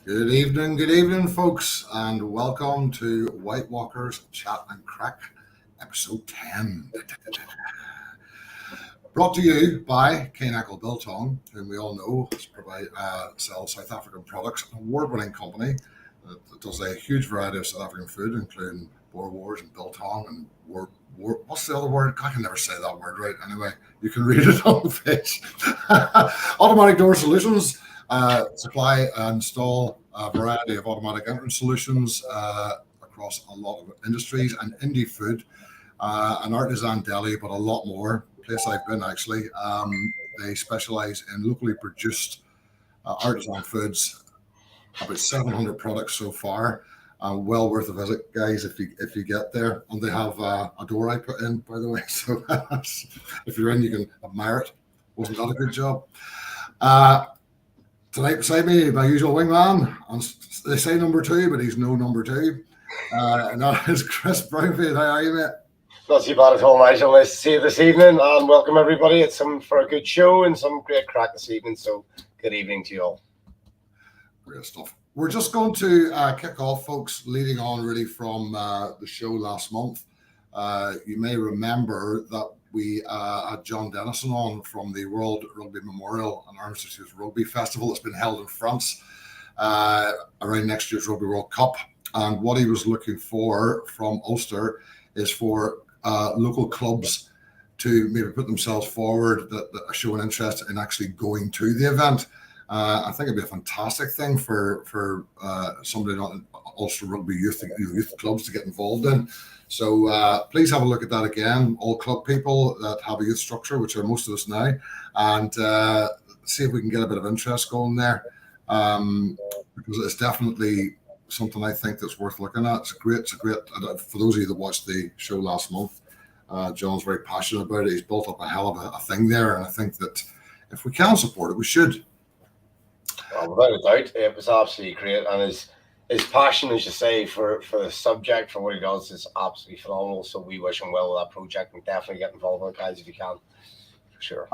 Good evening, folks, and welcome to WhiteWalkers Chat Craic, episode 10. Brought to you by Kaynackle Biltong, whom we all know sells South African products, an award-winning company that does a huge variety of South African food, including Boer Wars and Biltong and what's the other word? I can never say that word right. Anyway, you can read it on the page. Automatic Door Solutions. Supply and install a variety of automatic entrance solutions across a lot of industries and indie food, an artisan deli, but a lot more. Place I've been actually. They specialize in locally produced artisan foods. About 700 products so far. Well worth a visit, guys, if you get there. And they have a door I put in, by the way. So if you're in, you can admire it. Wasn't that a good job? Tonight beside me, my usual wingman, and they say number 2, but he's no number 2. And that is Chris Brownfield. How are you, mate? Not too bad at all, Nigel. Nice to see you this evening, and welcome everybody. It's for a good show and some great crack this evening, so good evening to you all. Great stuff. We're just going to kick off, folks, leading on really from the show last month. You may remember that we had John Dennison on from the World Rugby Memorial and Armistice Youth Rugby Festival that's been held in France around next year's Rugby World Cup. And what he was looking for from Ulster is for local clubs to maybe put themselves forward that are showing interest in actually going to the event. I think it'd be a fantastic thing for somebody not Ulster Rugby youth clubs to get involved in. So please have a look at that again, all club people that have a youth structure, which are most of us now, and see if we can get a bit of interest going there, because it's definitely something I think that's worth looking at. It's great. For those of you that watched the show last month, John's very passionate about it. He's built up a hell of a thing there, and I think that if we can support it, we should. Well, without a doubt, it was absolutely great, and his passion, as you say, for the subject, for what he does, is absolutely phenomenal. So we wish him well with that project, and definitely get involved with it, guys, if you can, for sure.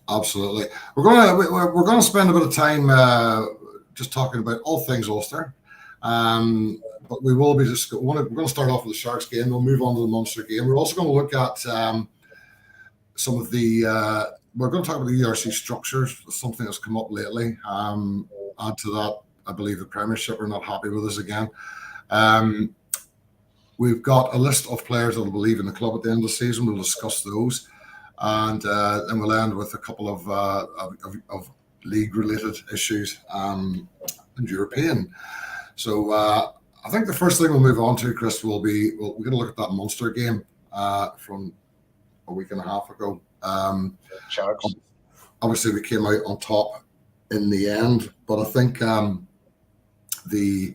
Absolutely. We're gonna spend a bit of time just talking about all things Ulster, but we will be we're going to start off with the Sharks game. We'll move on to the Munster game. We're also going to look at some of the. We're going to talk about the URC structures, something that's come up lately. Add to that, I believe the Premiership are not happy with us again. We've got a list of players that will be leaving the club at the end of the season. We'll discuss those, and then we'll end with a couple of league-related issues and European. So I think the first thing we'll move on to, Chris, we're going to look at that Munster game from a week and a half ago. Sharks. Obviously, we came out on top in the end, but I think the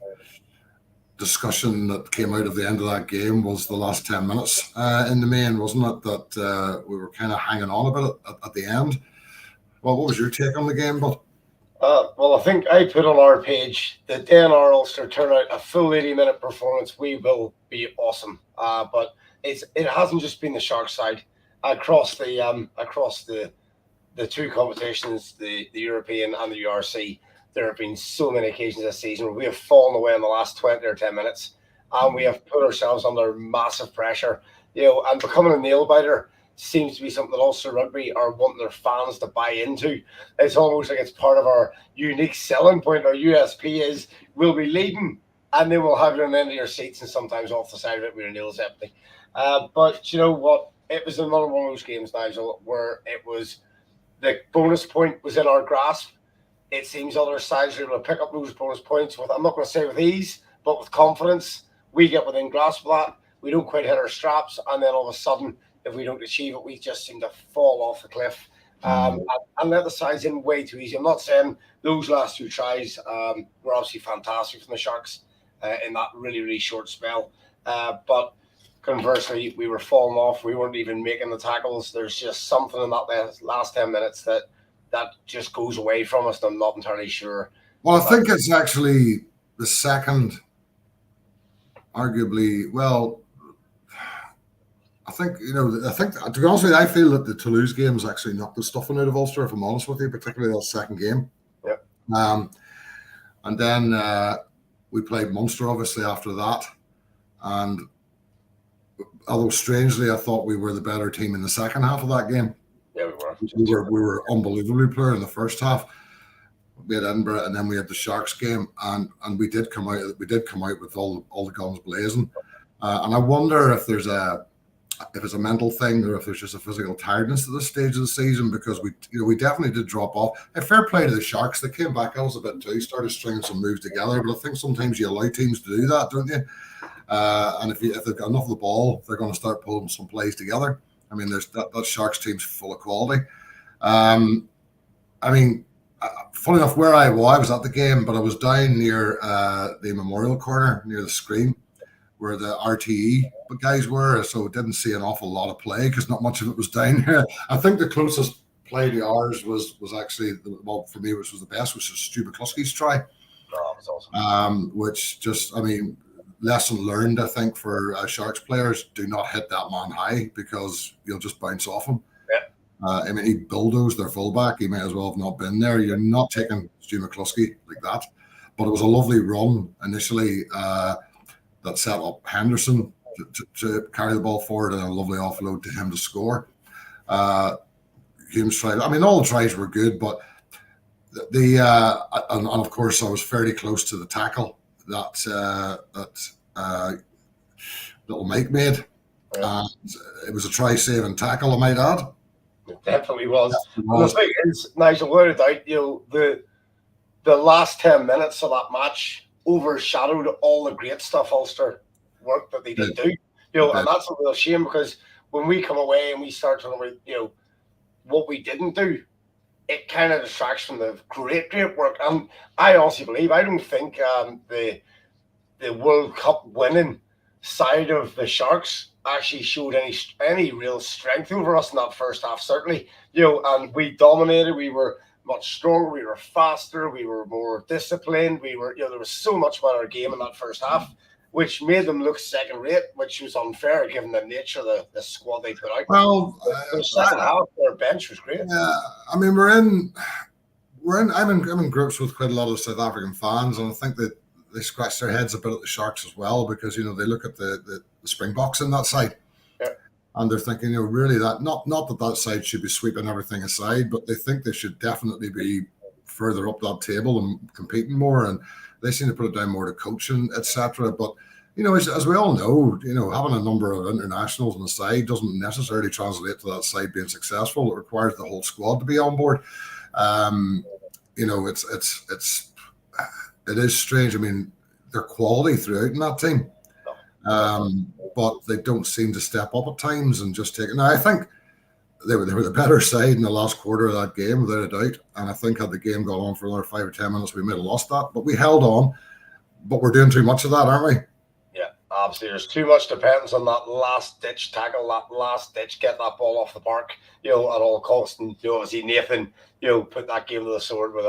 discussion that came out of the end of that game was the last 10 minutes in the main, wasn't it? That we were kind of hanging on a bit at the end. Well, what was your take on the game, Bill? Well, I think I put on our page the DNR Ulster turn out a full 80-minute performance. We will be awesome, but it hasn't just been the Sharks side. Across the two competitions, the European and the URC, there have been so many occasions this season where we have fallen away in the last 20 or 10 minutes, and we have put ourselves under massive pressure. And becoming a nail biter seems to be something that Ulster Rugby are wanting their fans to buy into. It's almost like it's part of our unique selling point. Our USP is we'll be leading, and then we'll have it on the end of your seats, and sometimes off the side of it, we're nails empty. But you know what? It was another one of those games, Nigel, where it was the bonus point was in our grasp. It seems other sides are able to pick up those bonus points with, I'm not going to say with ease, but with confidence. We get within grasp of that. We don't quite hit our straps, and then all of a sudden, if we don't achieve it, we just seem to fall off the cliff and let the sides in way too easy. I'm not saying those last 2 tries were obviously fantastic from the Sharks in that really, really short spell, but conversely, we were falling off. We weren't even making the tackles. There's just something in that last 10 minutes that just goes away from us. I'm not entirely sure. Well, I think it's actually the second, arguably, well, I think, to be honest with you, I feel that the Toulouse game is actually knocked the stuffing out of Ulster, if I'm honest with you, particularly that second game. Yep. And then we played Munster, obviously, after that. And although strangely, I thought we were the better team in the second half of that game. Yeah, we were. We were unbelievably poor in the first half. We had Edinburgh, and then we had the Sharks game, and we did come out. We did come out with all the guns blazing. And I wonder if it's a mental thing or if there's just a physical tiredness at this stage of the season, because we definitely did drop off. A fair play to the Sharks. They came back a little bit too, started stringing some moves together. But I think sometimes you allow teams to do that, don't you? And if they've got enough of the ball, they're going to start pulling some plays together. I mean, there's that Sharks team's full of quality. I mean, funny enough, where I was at the game, but I was down near the Memorial corner, near the screen, where the RTE guys were, so didn't see an awful lot of play because not much of it was down here. I think the closest play to ours was actually, for me, which was the best, which was Stu McCluskey's try. Oh, that was awesome. Which just, I mean, lesson learned, I think, for Sharks players: do not hit that man high because you'll just bounce off him. Yeah. I mean, he bulldozed their fullback. He may as well have not been there. You're not taking Stu McCluskey like that. But it was a lovely run initially that set up Henderson to carry the ball forward, and a lovely offload to him to score. Hume's try. I mean, all the tries were good, but and of course I was fairly close to the tackle that little Mike made. Yeah. It was a try-saving tackle, I might add. It definitely was. And the thing is, Nigel, without a doubt, the last 10 minutes of that match overshadowed all the great stuff Ulster work that they did do. And that's a real shame, because when we come away and we start talking about, what we didn't do, it kind of distracts from the great work. And I honestly believe, I don't think the World Cup winning side of the Sharks actually showed any real strength over us in that first half, certainly. And we dominated. We were much stronger. We were faster. We were more disciplined. We were, there was so much about our game in that first half, which made them look second rate, which was unfair given the nature of the squad they put out. Well, the second half, their bench was great. Yeah, I mean, I'm in groups with quite a lot of South African fans, and I think that they scratch their heads a bit at the Sharks as well, because they look at the Springboks in that side, and they're thinking, really that not that side should be sweeping everything aside, but they think they should definitely be further up that table and competing more, and they seem to put it down more to coaching, etc. But as we all know, having a number of internationals on the side doesn't necessarily translate to that side being successful. It requires the whole squad to be on board. It is strange. I mean, they're quality throughout in that team, but they don't seem to step up at times and just take it. Now, I think they were the better side in the last quarter of that game, without a doubt. And I think had the game gone on for another 5 or 10 minutes, we might have lost that. But we held on. But we're doing too much of that, aren't we? Yeah, absolutely. There's too much dependence on that last-ditch tackle, that last-ditch, get that ball off the park, at all costs. And, obviously Nathan, put that game to the sword with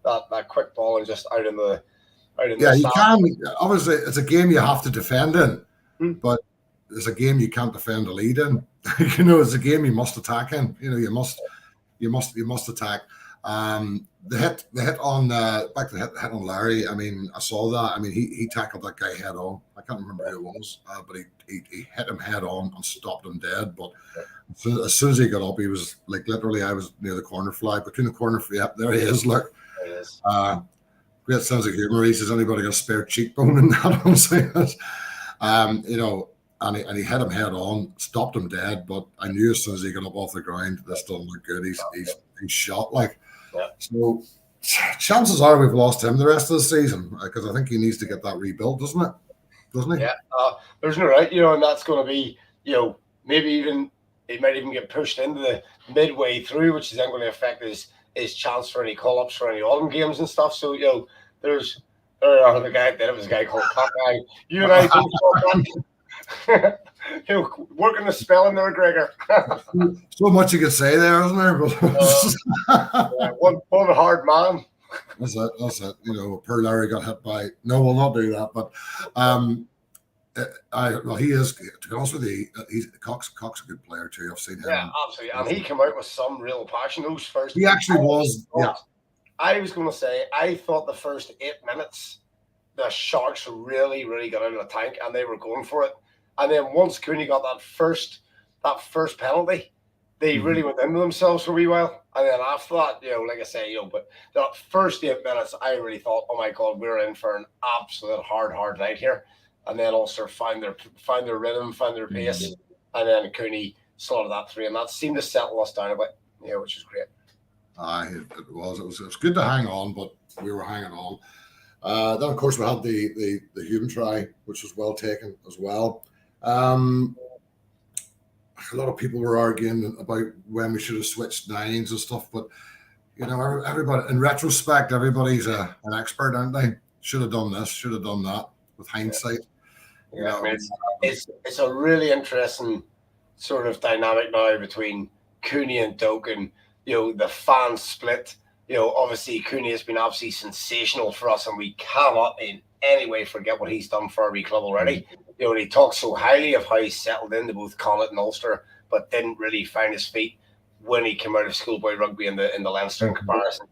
that quick ball and just out in the you can. Obviously, it's a game you have to defend in, but it's a game you can't defend a lead in. It's a game you must attack in. You must attack. The hit on back to the hit on Larry. I mean, I saw that. I mean, he tackled that guy head on. I can't remember who it was, but he hit him head on and stopped him dead. But as soon as he got up, he was like, literally, I was near the corner flag, between the corner flag. Yep, there he is. Look, there he is. Great sense of humor. He says, anybody got a spare cheekbone in that? I'm saying this. And he hit him head on, stopped him dead. But I knew as soon as he got up off the ground, this doesn't look good. He's shot like. Yeah. So chances are we've lost him the rest of the season, because I think he needs to get that rebuilt, doesn't he? Yeah. There's no right, and that's going to be, maybe even it might even get pushed into the midway through, which is then going to affect his chance for any call-ups for any autumn games and stuff. So, there was a guy called Cockeye. You and I both working the spelling there, Gregor. So much you could say there, isn't there? One hard man. That's it. Poor Larry got hit by. No, we'll not do that. But he is. To be honest with you, Cox a good player too. I've seen him. Yeah, absolutely. And he came out with some real passion those first. He actually was. Yeah. I was going to say, I thought the first 8 minutes, the Sharks really, really got out of the tank and they were going for it. And then once Cooney got that first penalty, they really went into themselves for a wee while. And then after that, like I say, but that first 8 minutes, I really thought, oh my God, we're in for an absolute hard night here. And then Ulster find their rhythm, find their pace, and then Cooney slotted that 3, and that seemed to settle us down a bit, which was great. It was good to hang on, but we were hanging on. Then of course we had the human try, which was well taken as well. A lot of people were arguing about when we should have switched nines and stuff, but everybody, in retrospect, everybody's an expert, aren't they? Should have done this, should have done that. With hindsight, I mean, it's a really interesting sort of dynamic now between Cooney and Doak, and the fan split. Obviously Cooney has been absolutely sensational for us, and we cannot in any way forget what he's done for our wee club already. And he talks so highly of how he settled into both Connacht and Ulster, but didn't really find his feet when he came out of schoolboy rugby in the Leinster in comparison.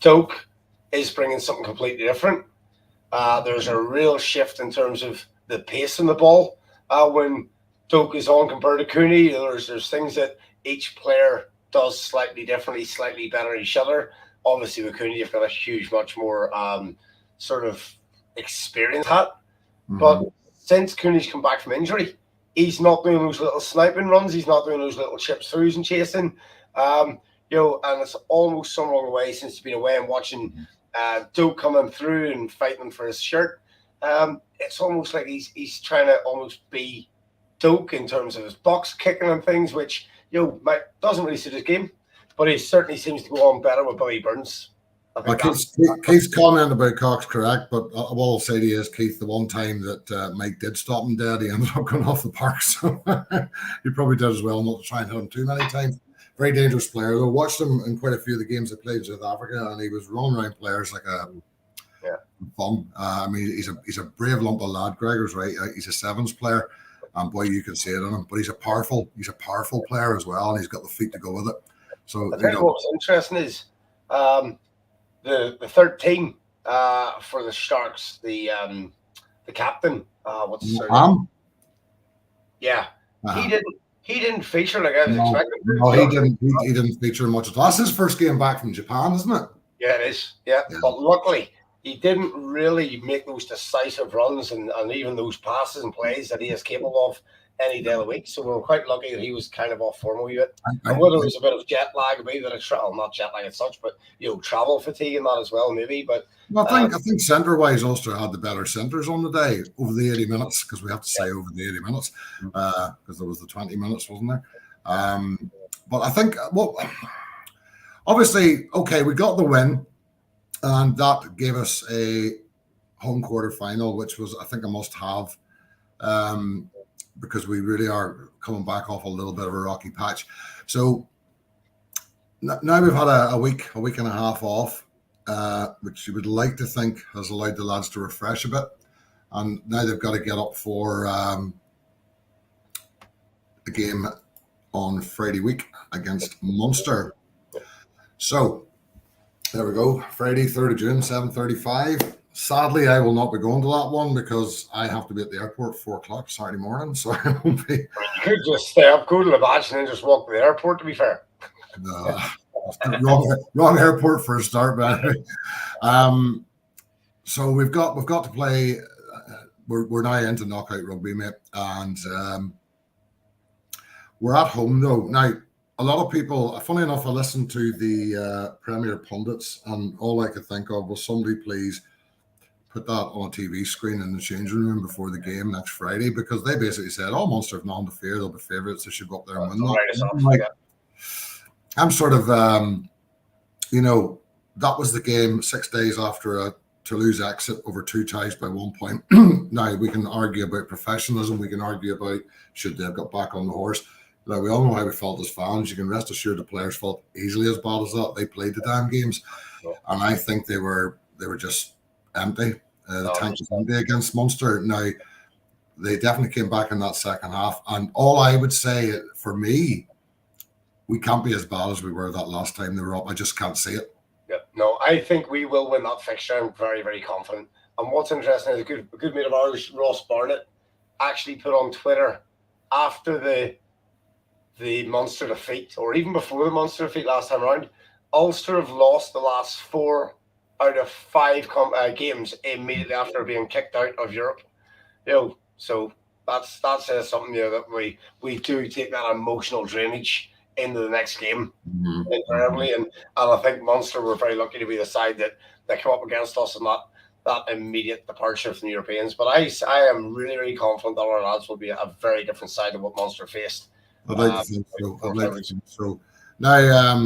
Doak is bringing something completely different. There's a real shift in terms of the pace in the ball when Doak is on compared to Cooney. There's things that each player does slightly differently, slightly better than each other. Obviously, with Cooney, you've got a huge, much more sort of experience hat. But since Cooney's come back from injury, he's not doing those little sniping runs. He's not doing those little chips throughs and chasing. And it's almost some long way since he's been away and watching Doak coming through and fighting for his shirt. It's almost like he's trying to almost be Doak in terms of his box kicking and things, which doesn't really suit his game, but he certainly seems to go on better with Bobby Burns. Keith's comment about Cox correct, but what I'll say to you is, Keith, the one time that Mike did stop him dead, he ended up going off the park, so he probably did as well not to try and hit him too many times. Very dangerous player. I watched him in quite a few of the games I played in South Africa, and he was running around players like a bum. I mean, he's a brave lump of lad. Gregor's right. He's a sevens player, and boy, you can see it on him. But he's a powerful player as well, and he's got the feet to go with it. So I think what was interesting is the third team for the Sharks, the captain. What's his name? Yeah. He didn't feature like I was expecting. No, he didn't feature much at all. That's his first game back from Japan, isn't it? Yeah, it is. Yeah. But luckily, he didn't really make those decisive runs and even those passes and plays that he is capable of any day of the week. So we were quite lucky that he was kind of off form a wee bit. And whether it was a bit of jet lag, a bit of not jet lag as such, but travel fatigue and that as well, maybe. But I think centre wise, Ulster had the better centres on the day over the 80 minutes, because we have to say over the 80 minutes, because there was the 20 minutes, wasn't there? But I think obviously, okay, we got the win, and that gave us a home quarter final, which was, I think, a must have. Because we really are coming back off a little bit of a rocky patch. So now we've had a week and a half off, which you would like to think has allowed the lads to refresh a bit. And now they've got to get up for the game on Friday week against Munster. So there we go. Friday, 3rd of June, 7:35. Sadly, I will not be going to that one because I have to be at the airport at 4 o'clock Saturday morning. So I won't be. You could just stay up, go to the badge, and then just walk to the airport, to be fair. Wrong airport for a start, but anyway. So we've got to play. We're now into knockout rugby, mate, and we're at home though. Now, a lot of people, funny enough, I listened to the Premier pundits, and all I could think of was, somebody please put that on a TV screen in the changing room before the game next Friday, because they basically said, "Oh, Munster have nothing to fear; they'll be favourites. They should go up there and win that." I'm sort of, that was the game 6 days after a Toulouse exit over 2 ties by 1 point. Now we can argue about professionalism. We can argue about should they have got back on the horse. Now, we all know how we felt as fans. You can rest assured the players felt easily as bad as that. They played the damn games, and I think they were just empty. The tank was empty against Munster. Now, they definitely came back in that second half, and all I would say for me, we can't be as bad as we were that last time they were up. I just can't see it. Yeah. I think we will win that fixture. I'm very, very confident. And what's interesting is a good mate of ours, Ross Barnett, actually put on Twitter after the Munster defeat, or even before the Munster defeat last time around, Ulster have lost the last 4 out of 5 games immediately after being kicked out of Europe. So that says something, that we do take that emotional drainage into the next game invariably, and I think Munster were very lucky to be the side that come up against us in that immediate departure from the Europeans. But I am really, really confident that our lads will be a very different side of what Munster faced. I'd like to think so. Now,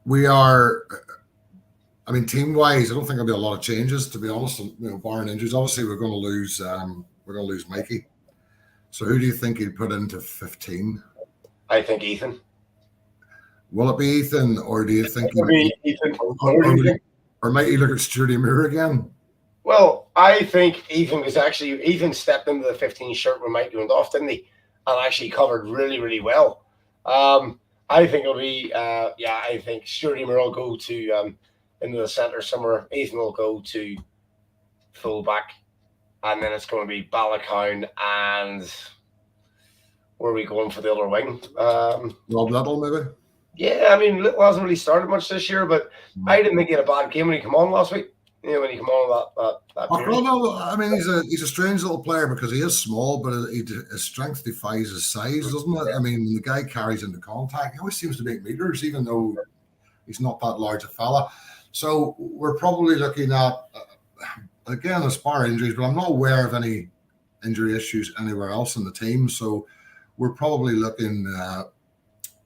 we are, team-wise, I don't think there'll be a lot of changes, to be honest. Barring injuries, obviously we're going to lose Mikey. So who do you think he'd put into 15? I think Ethan. Will it be Ethan, or do you think Ethan? Or might he look at Stuart Moore again? Well, I think Ethan stepped into the 15 shirt when Mike went off, didn't he? And actually covered really, really well. I think it'll be, I think Stuart Moore will go to into the centre somewhere. Ethan will go to fullback, and then it's going to be Balakown, and where are we going for the other wing? Rob Little, maybe? Yeah, Little hasn't really started much this year, but I didn't think he had a bad game when he came on last week. When he came on that period. He's a strange little player because he is small, but his strength defies his size, doesn't it? Yeah. The guy carries into contact. He always seems to make meters, even though he's not that large a fella. So we're probably looking at, again, a spar injuries, but I'm not aware of any injury issues anywhere else in the team. So we're probably looking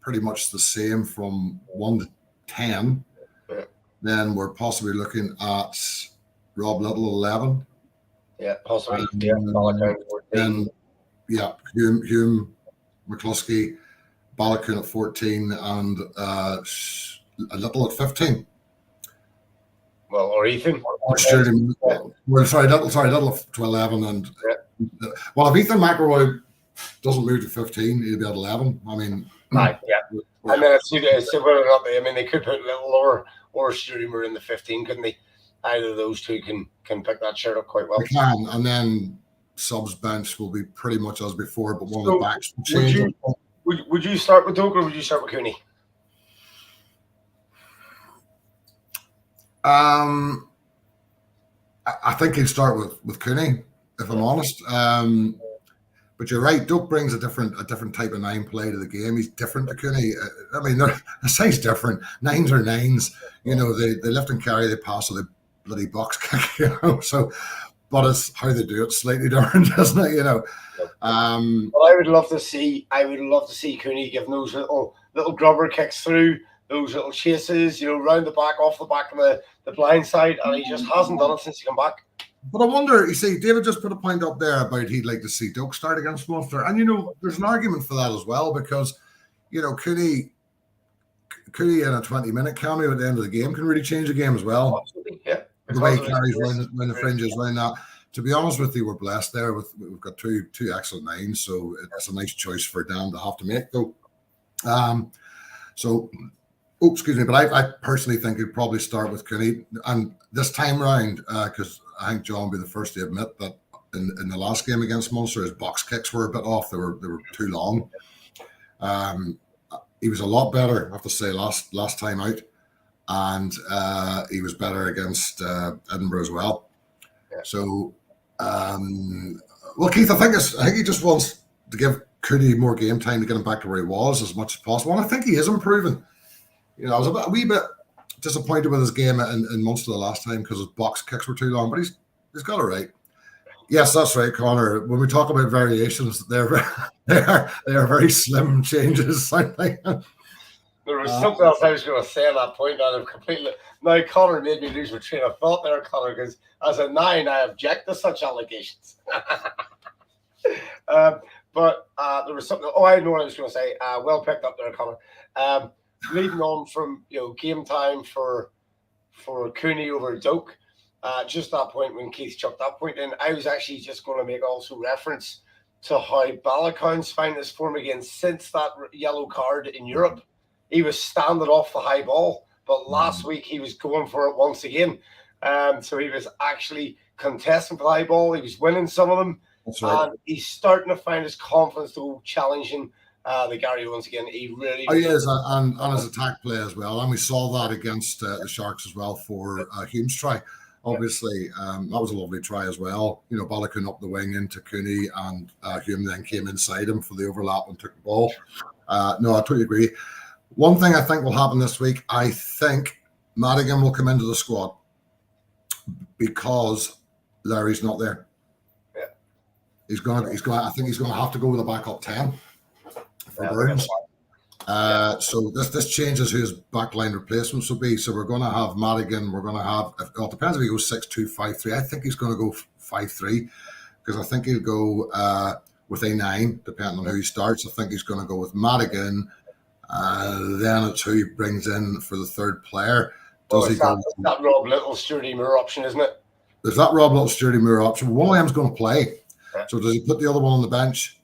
pretty much the same from 1 to 10. Yeah. Then we're possibly looking at Rob Little 11. Yeah, possibly. Balakown 14. Hume, McCluskey, Balakown at 14, and a Little at 15. Well, or Ethan. Little to 11, and if Ethan McElroy doesn't move to 15, he'll be at 11. Right, yeah. And then it's whether or not they could put Little or Stuart in the 15, couldn't they? Either of those two can pick that shirt up quite well. They can, and then subs bench will be pretty much as before, but one of the backs will change. Would you start with Doak or would you start with Cooney? I think he'd start with Cooney, if I'm honest. But you're right. Doak brings a different type of 9 play to the game. He's different to Cooney. The size different. 9s are 9s. They lift and carry, they pass, or they bloody box kick. So, but it's how they do it slightly different, isn't it? Well, I would love to see Cooney giving those little grubber kicks through, those little chases, round the back, off the back of the blind side, and he just hasn't done it since he come back. But I wonder, you see, David just put a point up there about he'd like to see Doak start against Munster. And, there's an argument for that as well, because, Cooney in a 20-minute cameo at the end of the game can really change the game as well. Absolutely, yeah. The way he carries around the fringes, around that. To be honest with you, we're blessed there. We've got two excellent 9s, so it's a nice choice for Dan to have to make, though. Excuse me, but I personally think he'd probably start with Cooney. And this time round, because I think John will be the first to admit that in the last game against Munster, his box kicks were a bit off. They were too long. He was a lot better, I have to say, last time out. And he was better against Edinburgh as well. Yeah. So, Keith, I think he just wants to give Cooney more game time to get him back to where he was as much as possible. And I think he is improving. I was a wee bit disappointed with his game in Munster the last time because his box kicks were too long, but he's got it right. Yes, that's right, Connor. When we talk about variations, they are very slim changes. I think. There was something else I was going to say on that point, and I'm completely. Now, Connor made me lose my train of thought there, Connor, because as a 9, I object to such allegations. But there was something. Oh, I know what I was going to say. Well picked up there, Connor. Leading on from game time for Cooney over Doak, just that point when Keith chucked that point in, I was actually just going to make also reference to how Balakown's found his form again since that yellow card in Europe. He was standing off the high ball, But last week he was going for it once again. So he was actually contesting for the high ball. He was winning some of them. That's right. And he's starting to find his confidence to go challenging the Gary once again. He really is, and his attack play as well. And we saw that against the Sharks as well for Hume's try. Obviously, that was a lovely try as well. You know, Balakun up the wing into Cooney, and Hume then came inside him for the overlap and took the ball. No, I totally agree. One thing I think will happen this week, I think Madigan will come into the squad because Larry's not there. Yeah. I think he's gonna have to go with a backup 10 for Burns. So this changes who his backline replacements will be. So we're going to have Madigan. We're going to have. Well, it depends if he goes 6-2, 5-3. I think he's going to go 5-3 because I think he'll go with a 9, depending on who he starts. I think he's going to go with Madigan. Then it's who he brings in for the third player. Does he go? That Rob Little, Sturdy Moore option, isn't it? There's that Rob Little, Sturdy Moore option. One of them's going to play. Yeah. So does he put the other one on the bench?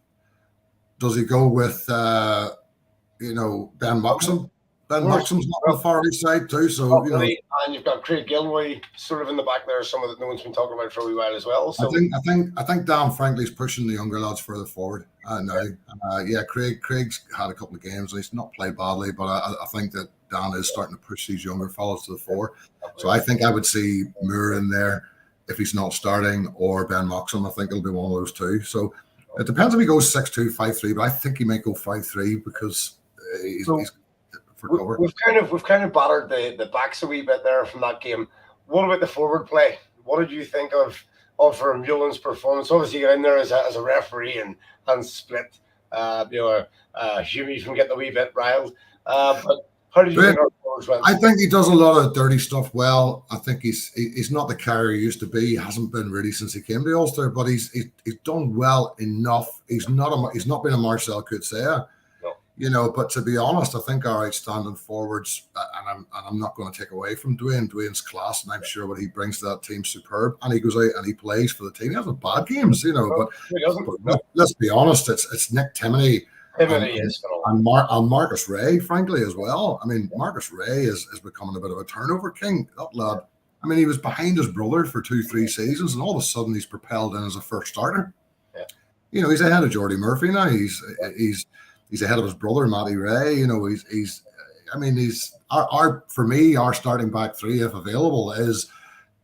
Does he go with? Ben Moxham. Ben Moxham's not on the far east side too, so and you've got Craig Gilroy sort of in the back there. Some of that no one's been talking about for a wee while as well. So I think Dan Franklin's pushing the younger lads further forward now. Craig's had a couple of games and he's not played badly, but I think that Dan is starting to push these younger fellas to the fore. So I think I would see Moore in there if he's not starting, or Ben Moxham. I think it'll be one of those two. So it depends if he goes 6-2, 5-3, but I think he might go 5-3 because. He's for cover. We've kind of battered the backs a wee bit there from that game. What about the forward play? What did you think of Vermeulen's performance? Obviously, you got in there as a referee and split. Hume from getting a wee bit riled. But how did you think our forwards went? I think he does a lot of dirty stuff well. I think he's not the carrier he used to be. He hasn't been really since he came to Ulster, but he's done well enough. He's not been a Marcel Coetzee. But to be honest, I think our outstanding forwards, and I'm not going to take away from Dwayne. Dwayne's class, and I'm sure what he brings to that team's superb. And he goes out and he plays for the team. He hasn't bad games, but let's be honest, it's Nick Timoney and Marcus Ray, frankly, as well. I mean, Marcus Ray is becoming a bit of a turnover king. That lad. I mean, he was behind his brother for 2-3 seasons, and all of a sudden he's propelled in as a first starter. Yeah. He's ahead of Jordy Murphy now. He's ahead of his brother, Matty Ray. For me, our starting back three, if available, is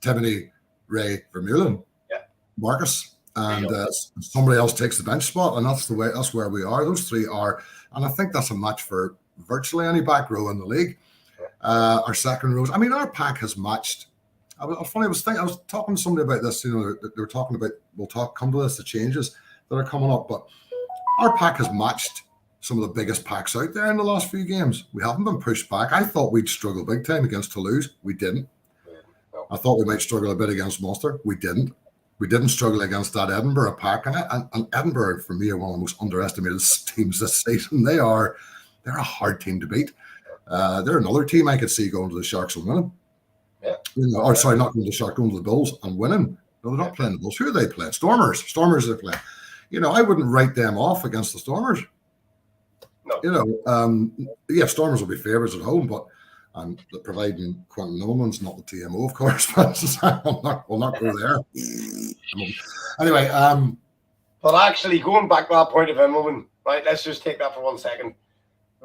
Timoney, Ray, Vermeulen, Marcus, and somebody else takes the bench spot, and that's where we are. Those three are, and I think that's a match for virtually any back row in the league. Our second rows, our pack has matched. I was talking to somebody about this. They were talking about. Come to this, the changes that are coming up, but our pack has matched some of the biggest packs out there in the last few games. We haven't been pushed back. I thought we'd struggle big time against Toulouse. We didn't. I thought we might struggle a bit against Munster. We didn't. We didn't struggle against that Edinburgh pack. And Edinburgh, for me, are one of the most underestimated teams this season. They're a hard team to beat. They're another team I could see going to the Sharks and winning. Yeah. Not going to the Sharks, going to the Bulls and winning. No, they're not playing the Bulls. Who are they playing? Stormers. Stormers are playing. I wouldn't write them off against the Stormers. No. Stormers will be favourites at home, but providing Quentin Nolan's not the TMO, of course. We'll not go there. Anyway, but actually, going back to that point of Wimbledon, right? Let's just take that for 1 second.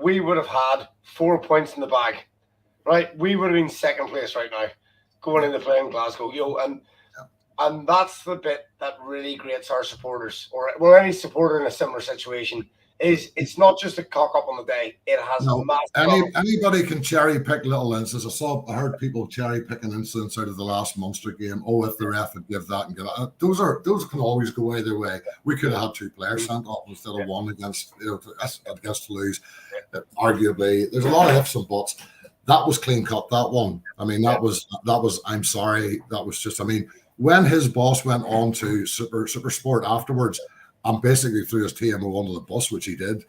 We would have had 4 points in the bag, right? We would have been second place right now, going into playing Glasgow, and that's the bit that really grates our supporters, or any supporter in a similar situation. It's not just a cock up on the day. It has anybody can cherry pick little incidents. I heard people cherry picking incidents out of the last Munster game. Oh, if the ref would give that and give that. Those can always go either way. We could have had 2 players sent off instead of one against Toulouse. Arguably, there's a lot of ifs and buts. That was clean cut. That one. That was. I'm sorry. That was just. When his boss went on to Super Sport afterwards, and basically threw his TMO under the bus, which he did,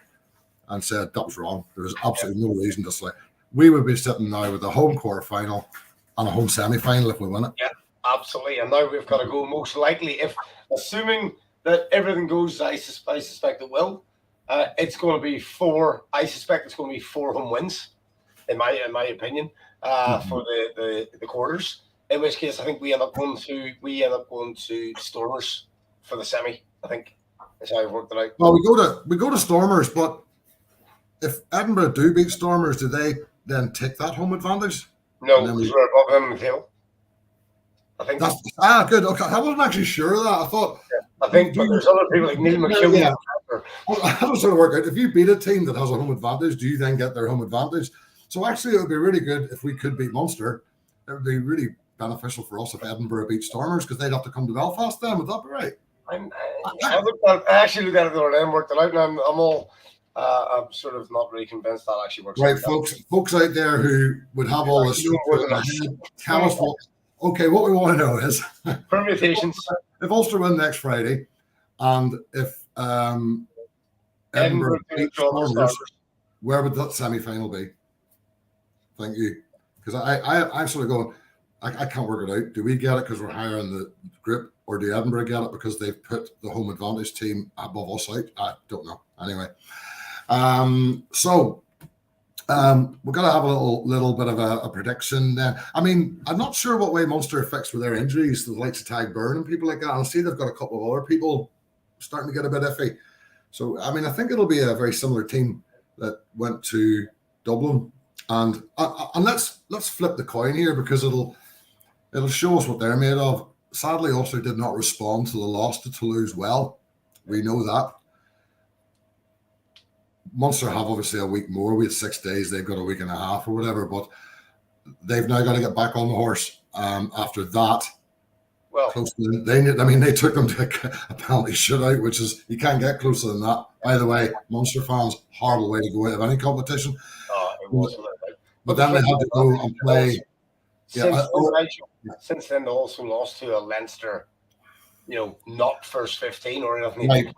and said that was wrong. There was absolutely no reason to say. We would be sitting now with a home quarterfinal and a home semi-final if we win it. Yeah, absolutely. And now we've got to go most likely, assuming that everything goes, I suspect it will. It's going to be 4. I suspect it's going to be 4 home wins, in my opinion. for the quarters. In which case, I think we end up going to Stormers for the semi. I think that's how I've worked it out. Well, we go to Stormers, but if Edinburgh do beat Stormers, do they then take that home advantage? No, because we're above them in the table. I think that's good. Okay, I wasn't actually sure of that. I thought. Yeah, I think, but there's other people like Neil McKeown. Yeah. How does it work out? If you beat a team that has a home advantage, do you then get their home advantage? So actually, it would be really good if we could beat Munster. It would be really beneficial for us if Edinburgh beat Stormers because they'd have to come to Belfast then. Would that be right? I actually looked at it the other day and worked it out, and I'm sort of not really convinced that actually works. Right, folks out there who would have all this. Tell us what. Okay, what we want to know is permutations. If Ulster win next Friday, and if Edinburgh beat Stormers, where would that semi-final be? Thank you, because I'm sort of going. I can't work it out. Do we get it because we're higher in the group, or do Edinburgh get it because they've put the home advantage team above us out? I don't know. Anyway, we're going to have a little bit of a prediction then. I mean, I'm not sure what way Munster fixed with their injuries, the likes of Tag Byrne and people like that. I see they've got a couple of other people starting to get a bit iffy. So, I mean, I think it'll be a very similar team that went to Dublin. And let's flip the coin here because it'll show us what they're made of. Sadly, Ulster did not respond to the loss to Toulouse well. We know that. Munster have obviously a week more. We had 6 days. They've got a week and a half or whatever, but they've now got to get back on the horse after that. Well, they took them to a penalty shootout, which is, you can't get closer than that. By the way, Munster fans, horrible way to go out of any competition. It was. But then they had to go and play. Since then, they also lost to a Leinster, not first 15 or anything. Right.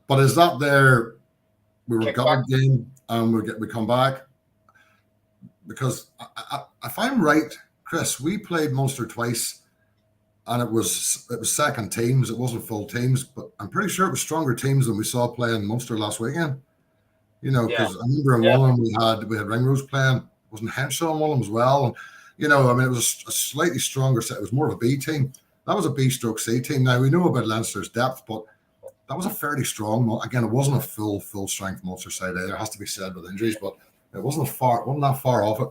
But is that their... We were got game and we come back because if I'm right, Chris, we played Munster twice and it was second teams. It wasn't full teams, but I'm pretty sure it was stronger teams than we saw playing Munster last weekend. Because I remember in one of them we had Ringrose playing. Wasn't Henshaw on one of them as well? And it was a slightly stronger set. It was more of a B team. That was a B/C team. Now we know about Leinster's depth, but that was a fairly strong. Again, it wasn't a full strength Munster side either. It has to be said with injuries, but it wasn't that far off it.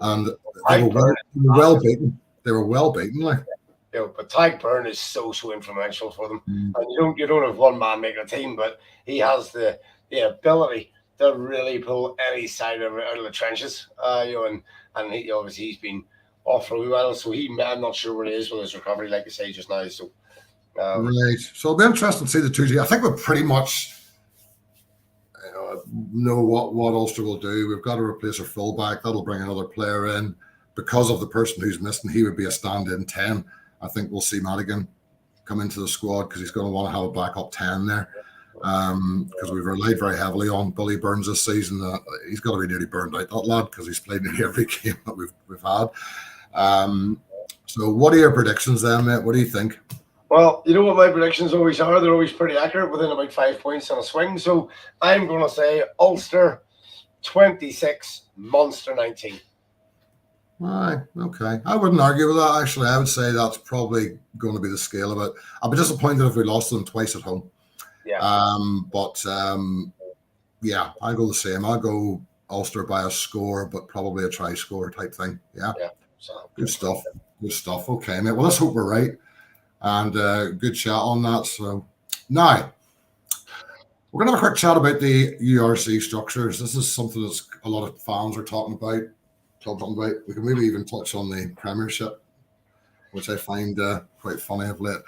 And they were well beaten. They were well beaten, like. But Tag Byrne is so influential for them. And you don't have one man making a team, but he has the ability to really pull any side out of the trenches. And he, obviously he's been off for a while, so I'm not sure where he is with his recovery, like I say just now. So. Right. So it'll be interesting to see the 2G. I think we pretty much know what Ulster will do. We've got to replace our fullback. That'll bring another player in. Because of the person who's missing, he would be a stand-in 10. I think we'll see Madigan come into the squad because he's going to want to have a backup 10 there. Because we've relied very heavily on Billy Burns this season. He's got to be nearly burned out, that lad, because he's played nearly every game that we've had. So what are your predictions then, mate? What do you think? Well, you know what my predictions always are? They're always pretty accurate, within about 5 points on a swing. So I'm going to say Ulster 26, Munster 19. Right, okay. I wouldn't argue with that, actually. I would say that's probably going to be the scale of it. I'll be disappointed if we lost them twice at home. Yeah. I'll go the same. I'll go Ulster by a score, but probably a try score type thing. Yeah. So, good stuff. Okay, mate. Well, let's hope we're right. And good chat on that. So now we're going to have a quick chat about the URC structures. This is something that a lot of fans are talking about. We can maybe even touch on the Premiership, which I find quite funny of late.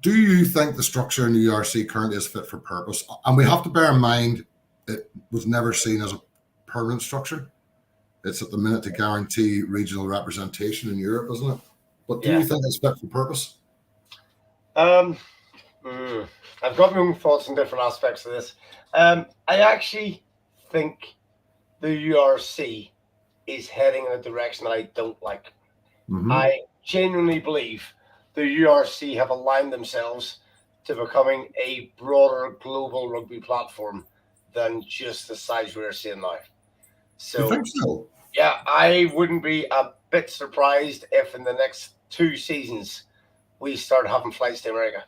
Do you think the structure in the URC currently is fit for purpose? And we have to bear in mind it was never seen as a permanent structure. It's at the minute to guarantee regional representation in Europe, isn't it? But do you think it's fit for purpose? I've got my own thoughts on different aspects of this. I actually think the URC is heading in a direction that I don't like. Mm-hmm. I genuinely believe the URC have aligned themselves to becoming a broader global rugby platform than just the size we're seeing now. So, you think so? Yeah, I wouldn't be a bit surprised if in the next 2 seasons we start having flights to America,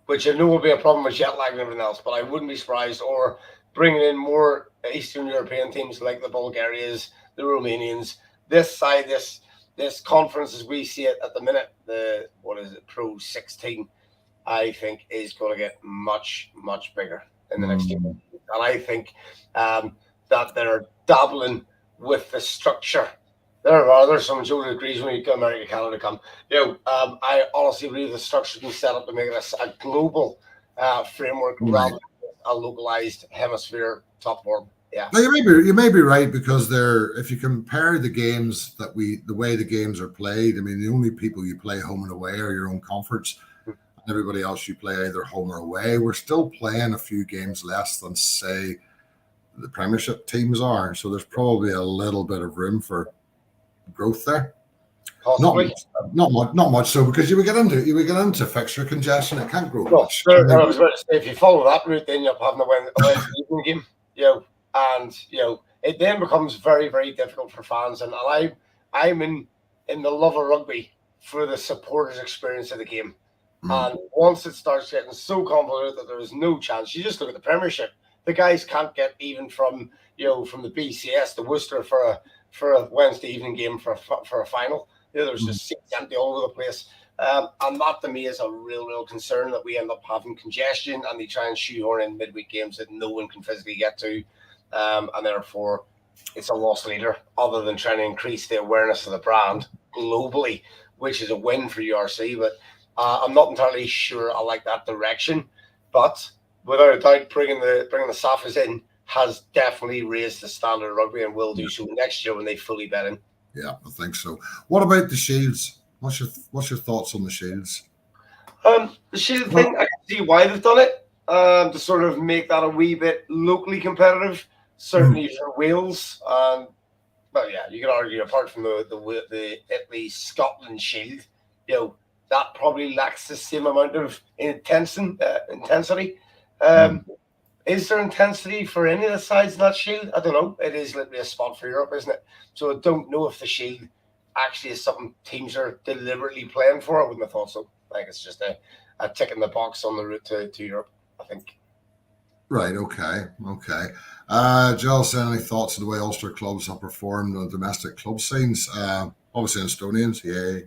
which I know will be a problem with jet lag and everything else, but I wouldn't be surprised. Or bringing in more Eastern European teams like the Bulgarians, the Romanians. This conference as we see it at the minute, the Pro 16, I think is going to get much, much bigger in the next year. And I think that they're dabbling with the structure. There's some Joe agrees when you come America, Canada come. I honestly believe the structure can set up to make it a global framework rather than a localized hemisphere top form. Yeah. Now, you may be right, because if you compare the games the way the games are played, I mean, the only people you play home and away are your own conference. Everybody else you play either home or away. We're still playing a few games less than, say, the Premiership teams are. So there's probably a little bit of room for growth there. Possibly. Not much so, because you would get into fixture congestion. It can't grow much. I was about to say, if you follow that route, then you're having to win the evening game. And it then becomes very, very difficult for fans. And I'm in the love of rugby for the supporters' experience of the game. And once it starts getting so convoluted that there is no chance, you just look at the Premiership. The guys can't get even from the BCS to Worcester for a Wednesday evening game for a final. There's just seats empty all over the place. And that to me is a real concern, that we end up having congestion and they try and shoehorn in midweek games that no one can physically get to. And therefore, it's a lost leader, other than trying to increase the awareness of the brand globally, which is a win for URC. But I'm not entirely sure I like that direction. But without a doubt, bringing the Safas in has definitely raised the standard of rugby, and will do so next year when they fully bet in. Yeah, I think so. What about the Shields? What's your thoughts on the Shields? The Shield thing, I can see why they've done it, to sort of make that a wee bit locally competitive. Certainly for Wales. But yeah, you could argue, apart from the Italy Scotland Shield, that probably lacks the same amount of intensity. Is there intensity for any of the sides in that Shield? I don't know. It is literally a spot for Europe, isn't it? So I don't know if the Shield actually is something teams are deliberately playing for. I wouldn't have thought so. I think it's just a tick in the box on the route to Europe, I think. Right, okay. Giles, any thoughts on the way Ulster clubs have performed on domestic club scenes? Obviously Estonians, yay.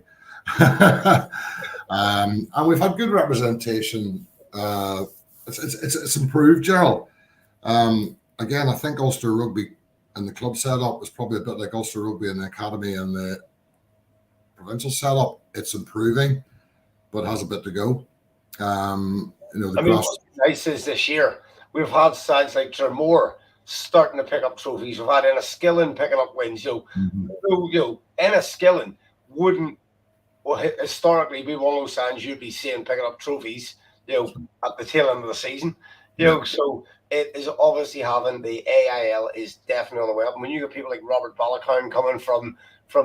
And we've had good representation. It's improved, Gerald. Again, I think Ulster Rugby and the club setup is probably a bit like Ulster Rugby and the academy and the provincial setup. It's improving, but has a bit to go. What's nice is this year we've had sides like Dromore starting to pick up trophies. We've had Enniskillen picking up wins. Enniskillen wouldn't, historically be one of those sides you'd be seeing picking up trophies, at the tail end of the season. So it is obviously having the AIL is definitely on the way up. When you get people like Robert Balakown coming from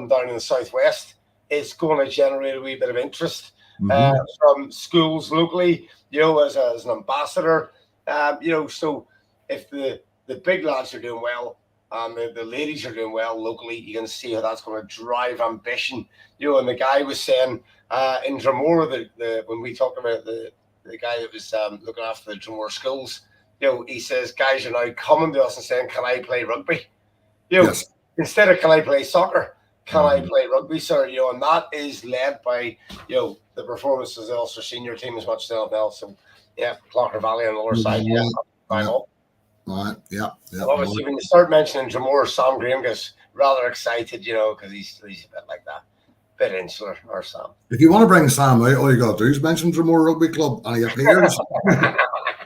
down in the southwest, it's going to generate a wee bit of interest from schools locally, as an ambassador. So if the big lads are doing well and the ladies are doing well locally, you can see how that's going to drive ambition. And the guy was saying in Dromore, when we talked about the guy that was looking after the Dromore schools, he says guys are now coming to us and saying, "Can I play rugby?" Yes. Instead of "Can I play soccer?" "Can I play rugby, sir?" And that is led by the performances of the Ulster senior team as much as anything else. So yeah, Clocker Valley on the lower side. Right. Yeah. Obviously, when you start mentioning Dromore, Sam Graham gets rather excited, because he's a bit like that, bit insular, or Sam. If you want to bring Sam out, all you got to do is mention Dromore Rugby Club, and he appears.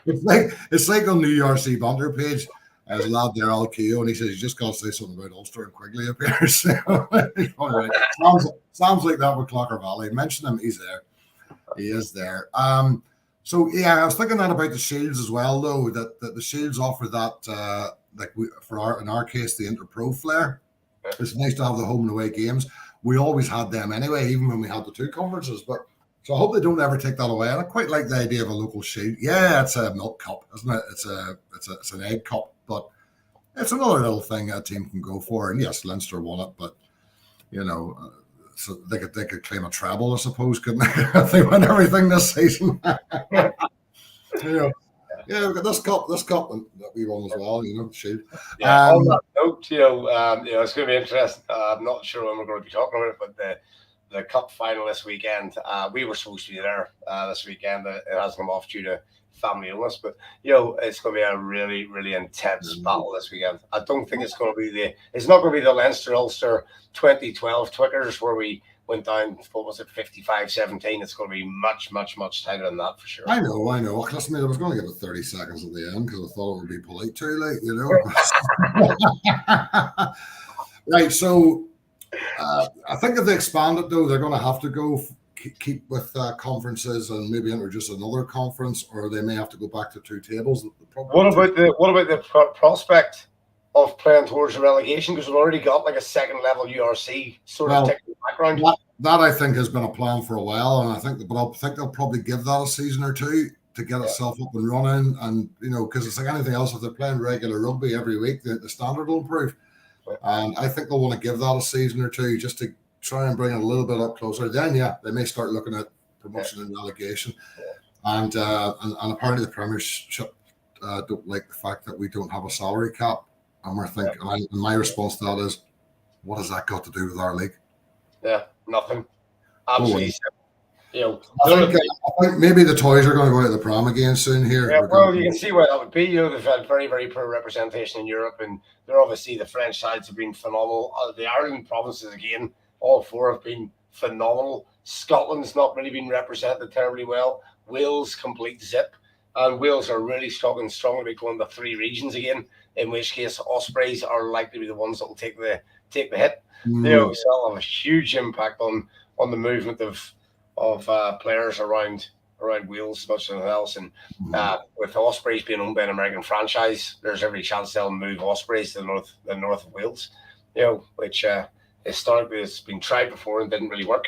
It's like on the URC banter page. There's a lad there, LQ, and he says, "You just got to say something about Ulster," and Quigley appears. Right. Sounds like that with Clocker Valley. Mention him, he's there. He is there. So yeah, I was thinking that about the Shields as well, though. That the Shields offer that, in our case, the interpro flair. It's nice to have the home and away games. We always had them anyway, even when we had the two conferences. But so I hope they don't ever take that away. And I quite like the idea of a local Shield. Yeah, it's a milk cup, isn't it? It's an egg cup, but it's another little thing a team can go for. And yes, Leinster won it, but so they could claim a treble, I suppose, couldn't they? If they win everything this season. Yeah, we've got this cup that we won as well. Shield. Yeah. On that note, it's going to be interesting. I'm not sure when we're going to be talking about it, but the cup final this weekend, we were supposed to be there this weekend. It hasn't come off due to family illness, but it's going to be a really, really intense battle this weekend. I don't think it's not going to be the Leinster Ulster 2012 Twickers where we went down, what was it, 55-17. It's going to be much, much, much tighter than that for sure. I know. Listen, I was going to give it 30 seconds at the end because I thought it would be polite too late, Right, so I think if they expand it, though, they're going to have to go keep with conferences and maybe introduce another conference, or they may have to go back to two tables. What about the prospect of playing towards a relegation, because we've already got like a second level URC sort of technical background? That I think has been a plan for a while, and I think they'll probably give that a season or two to get itself up and running, and because it's like anything else, if they're playing regular rugby every week, the standard will improve. And I think they'll want to give that a season or two just to try and bring it a little bit up closer. Then, they may start looking at promotion and relegation. And apparently the Premiership don't like the fact that we don't have a salary cap. And we're thinking, and my response to that is, what has that got to do with our league? Yeah, nothing. Absolutely. I think maybe the toys are going to go out of the pram again soon here. Yeah, well, you can see why that would be. They've had very, very poor representation in Europe, and they're obviously the French sides have been phenomenal. The Ireland provinces, again, all four have been phenomenal. Scotland's not really been represented terribly well. Wales, complete zip. And Wales are really struggling to be going to three regions again, in which case Ospreys are likely to be the ones that will take the hit. So it'll have a huge impact on the movement of players around Wales as much as anything else. And with Ospreys being owned by an American franchise, there's every chance they'll move Ospreys to the north of Wales, which historically has been tried before and didn't really work.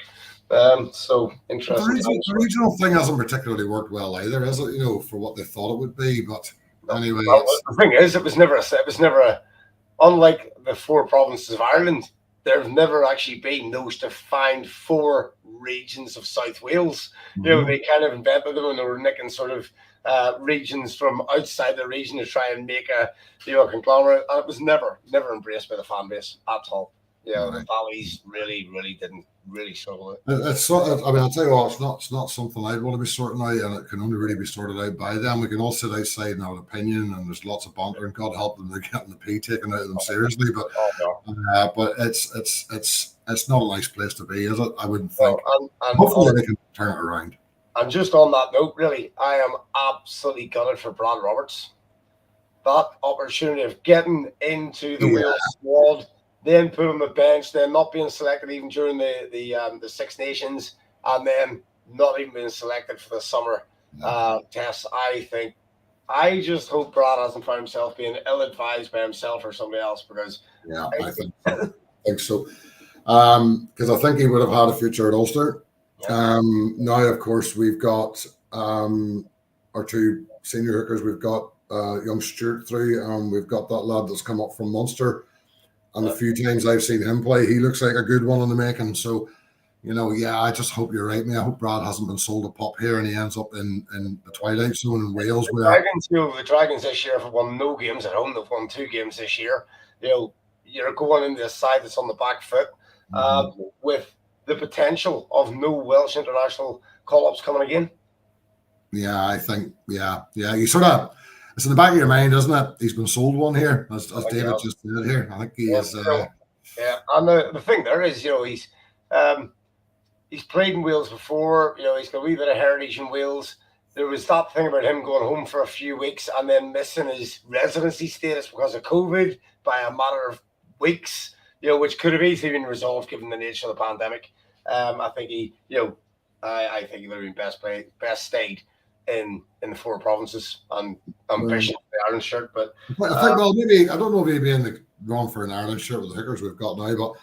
So interesting. The regional thing hasn't particularly worked well either, has it? For what they thought it would be. But anyway, the thing is, it was never a unlike the four provinces of Ireland. There have never actually been those defined four regions of South Wales. They kind of invented them, and they were nicking sort of regions from outside the region to try and make a conglomerate. And it was never embraced by the fan base at all. The Valleys really didn't struggle with it. It's sort of, I'll tell you what, it's not something I'd want to be sorting out, and it can only really be sorted out by them. We can all sit outside and have an opinion, and there's lots of banter, and God help them, they're getting the pee taken out of them seriously. But but it's not a nice place to be, is it? I wouldn't think. And hopefully they can turn it around. And just on that note, really, I am absolutely gutted for Brad Roberts. That opportunity of getting into the Wales squad, then put on the bench, then not being selected even during the Six Nations, and then not even being selected for the summer tests. I just hope Brad hasn't found himself being ill-advised by himself or somebody else, because I think so. Because I think he would have had a future at Ulster. Now, of course, we've got our two senior hookers. We've got young Stuart through, and we've got that lad that's come up from Munster. And the few times I've seen him play, he looks like a good one in the making. So, I just hope you're right, man. I hope Brad hasn't been sold a pup here and he ends up in the twilight zone in Wales. The Dragons this year have won no games at home. They've won 2 games this year. You're going into a side that's on the back foot with the potential of no Welsh international call-ups coming again. Yeah, I think, you sort of... It's in the back of your mind, isn't it? He's been sold one here, as David just said here. I think he is. And the thing there is, he's played in Wales before. He's got a wee bit of heritage in Wales. There was that thing about him going home for a few weeks and then missing his residency status because of COVID by a matter of weeks. Which could have easily been resolved given the nature of the pandemic. I think I think he would have been best stayed in the four provinces and ambition for the Ireland shirt. But I think, maybe I don't know if he'd be in the wrong for an Ireland shirt with the hookers we've got now, but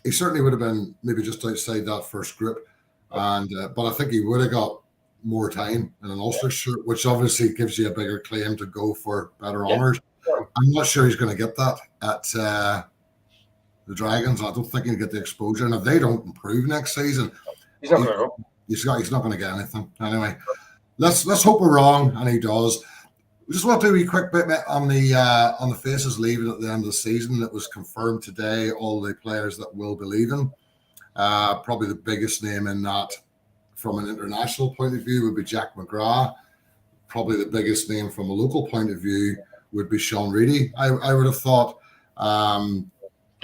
he certainly would have been maybe just outside that first group. And but I think he would have got more time in an Ulster shirt, which obviously gives you a bigger claim to go for better honours. I'm not sure he's going to get that at the Dragons. I don't think he'll get the exposure. And if they don't improve next season, he's not going to go. He's not going to get anything. Anyway, let's hope we're wrong, and he does. We just want to do a quick bit on the faces leaving at the end of the season. It was confirmed today, all the players that will be leaving. Probably the biggest name in that from an international point of view would be Jack McGrath. Probably the biggest name from a local point of view would be Sean Reedy, I would have thought.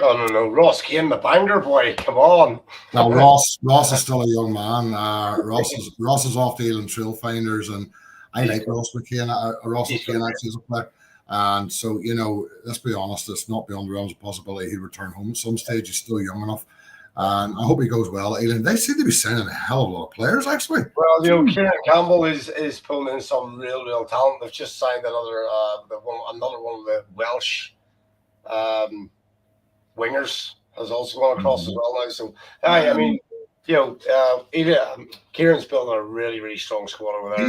Oh, no. Ross Kane, the banger boy. Come on. Now, Ross is still a young man. Ross is off the Elan Trailfinders, and I like Ross McCain. Ross McCain actually is a player. And so, let's be honest, it's not beyond the realms of possibility he'd return home at some stage. He's still young enough. And I hope he goes well. Elan, they seem to be signing a hell of a lot of players, actually. Well, Kieran Campbell is pulling in some real talent. They've just signed another one of the Welsh wingers has also gone across as well now. So, I mean, Kieran's building a really strong squad over there.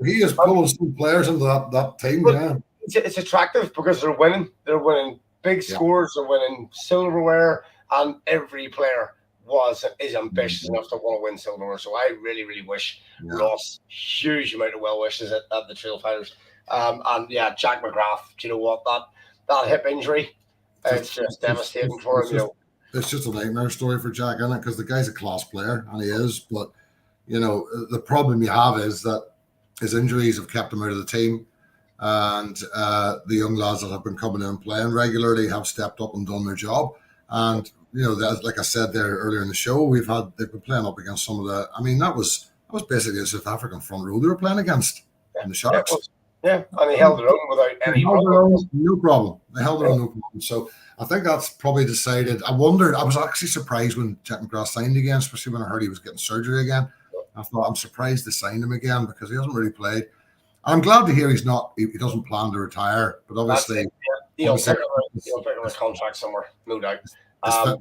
He is pulling some players into that team. But yeah, it's attractive because they're winning. They're winning big scores. They're winning silverware, and every player is ambitious enough to want to win silverware. So I really wish Ross huge amount of well wishes at the Trailfinders. And Jack McGrath. Do you know what, that hip injury? It's just devastating for him. It's just a nightmare story for Jack, isn't it? Because the guy's a class player, and he is. But the problem you have is that his injuries have kept him out of the team, and the young lads that have been coming in and playing regularly have stepped up and done their job. And like I said there earlier in the show, they've been playing up against some of the. I mean, that was basically a South African front row they were playing against in the Sharks. Yeah, and they held their own without any problem. No problem. They held their own, no problem. So I think that's probably decided. I was actually surprised when Jack McGrath signed again, especially when I heard he was getting surgery again. I thought, I'm surprised they signed him again because he hasn't really played. I'm glad to hear he doesn't plan to retire, but obviously he'll pick up a contract somewhere, no doubt. I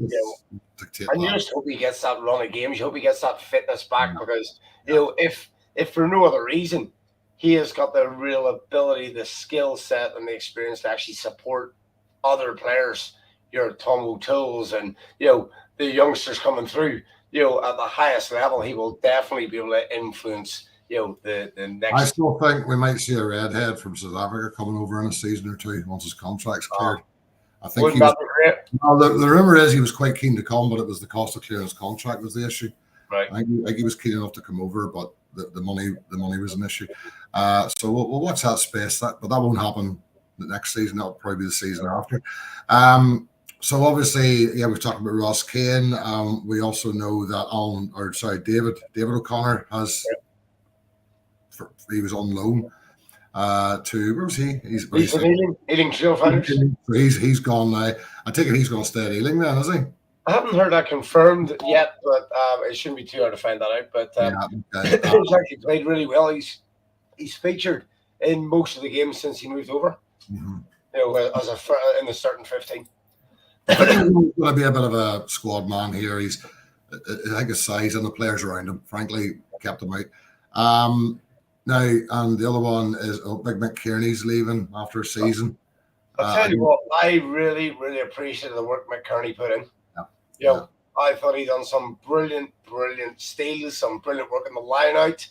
just hope he gets that run of games. I hope he gets that fitness back because if for no other reason, he has got the real ability, the skill set, and the experience to actually support other players. Your Tom O'Toole's and the youngsters coming through. At the highest level, he will definitely be able to influence. The next. I still think we might see a redhead from South Africa coming over in a season or two once his contract's cleared. I think wouldn't that be great? No, the rumor is he was quite keen to come, but it was the cost of clearing his contract was the issue. Right. I think he was keen enough to come over, but the money was an issue. So we'll watch that space. But that won't happen the next season. That'll probably be the season after. So obviously, we've talked about Ross Kane. We also know that David O'Connor he was on loan to where was he? He's Ealing Trailfinders. So he's gone now. I take it he's going to stay at Ealing then, is he? I haven't heard that confirmed yet, but it shouldn't be too hard to find that out. But he's actually played really well. He's featured in most of the games since he moved over. Mm-hmm. As in the starting 15. I think he's going to be a bit of a squad man here. I think his size and the players around him, frankly, kept him out. Now, and the other one is Big Mick Kearney's leaving after a season. I'll tell you what, I really appreciated the work Mick Kearney put in. I thought he done some brilliant steals, some brilliant work in the line out,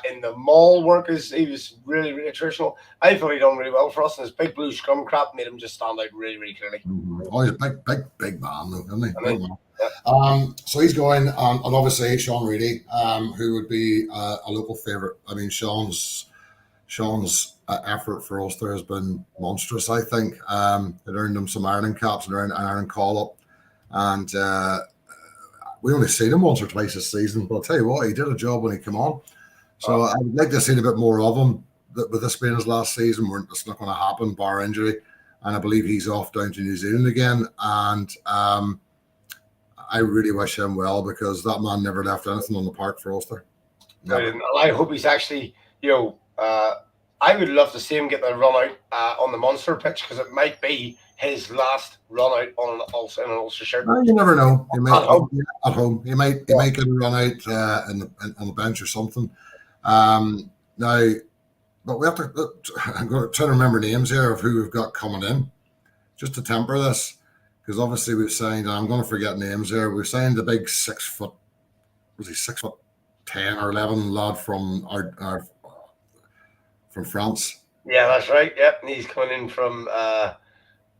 in the maul work. He was really attritional. I thought he done really well for us, and his big blue scrum crap made him just stand out really clearly. Mm-hmm. Oh, he's a big man, though, isn't he? Big man. Yeah. So he's going, and obviously Sean Reedy, who would be a local favourite. I mean, Sean's effort for Ulster has been monstrous. I think it earned him some Ireland caps and an Ireland call up. And we only seen him once or twice this season, but I'll tell you what, he did a job when he came on. So I would like to see a bit more of him. With this being his last season, it's not going to happen, bar injury. And I believe he's off down to New Zealand again. And I really wish him well because that man never left anything on the park for Ulster. I hope he's actually, I would love to see him get the run out on the Munster pitch because it might be his last run out in an Ulster shirt. Well, you never know. He might at home. He might get a run out on the bench or something. Now, but we have to. I'm going to try to remember names here of who we've got coming in, just to temper this, because obviously we've signed. And I'm going to forget names here. We've signed the big 6 foot. Was he 6'10" or 11" lad from from France? Yeah, that's right. Yep, and he's coming in from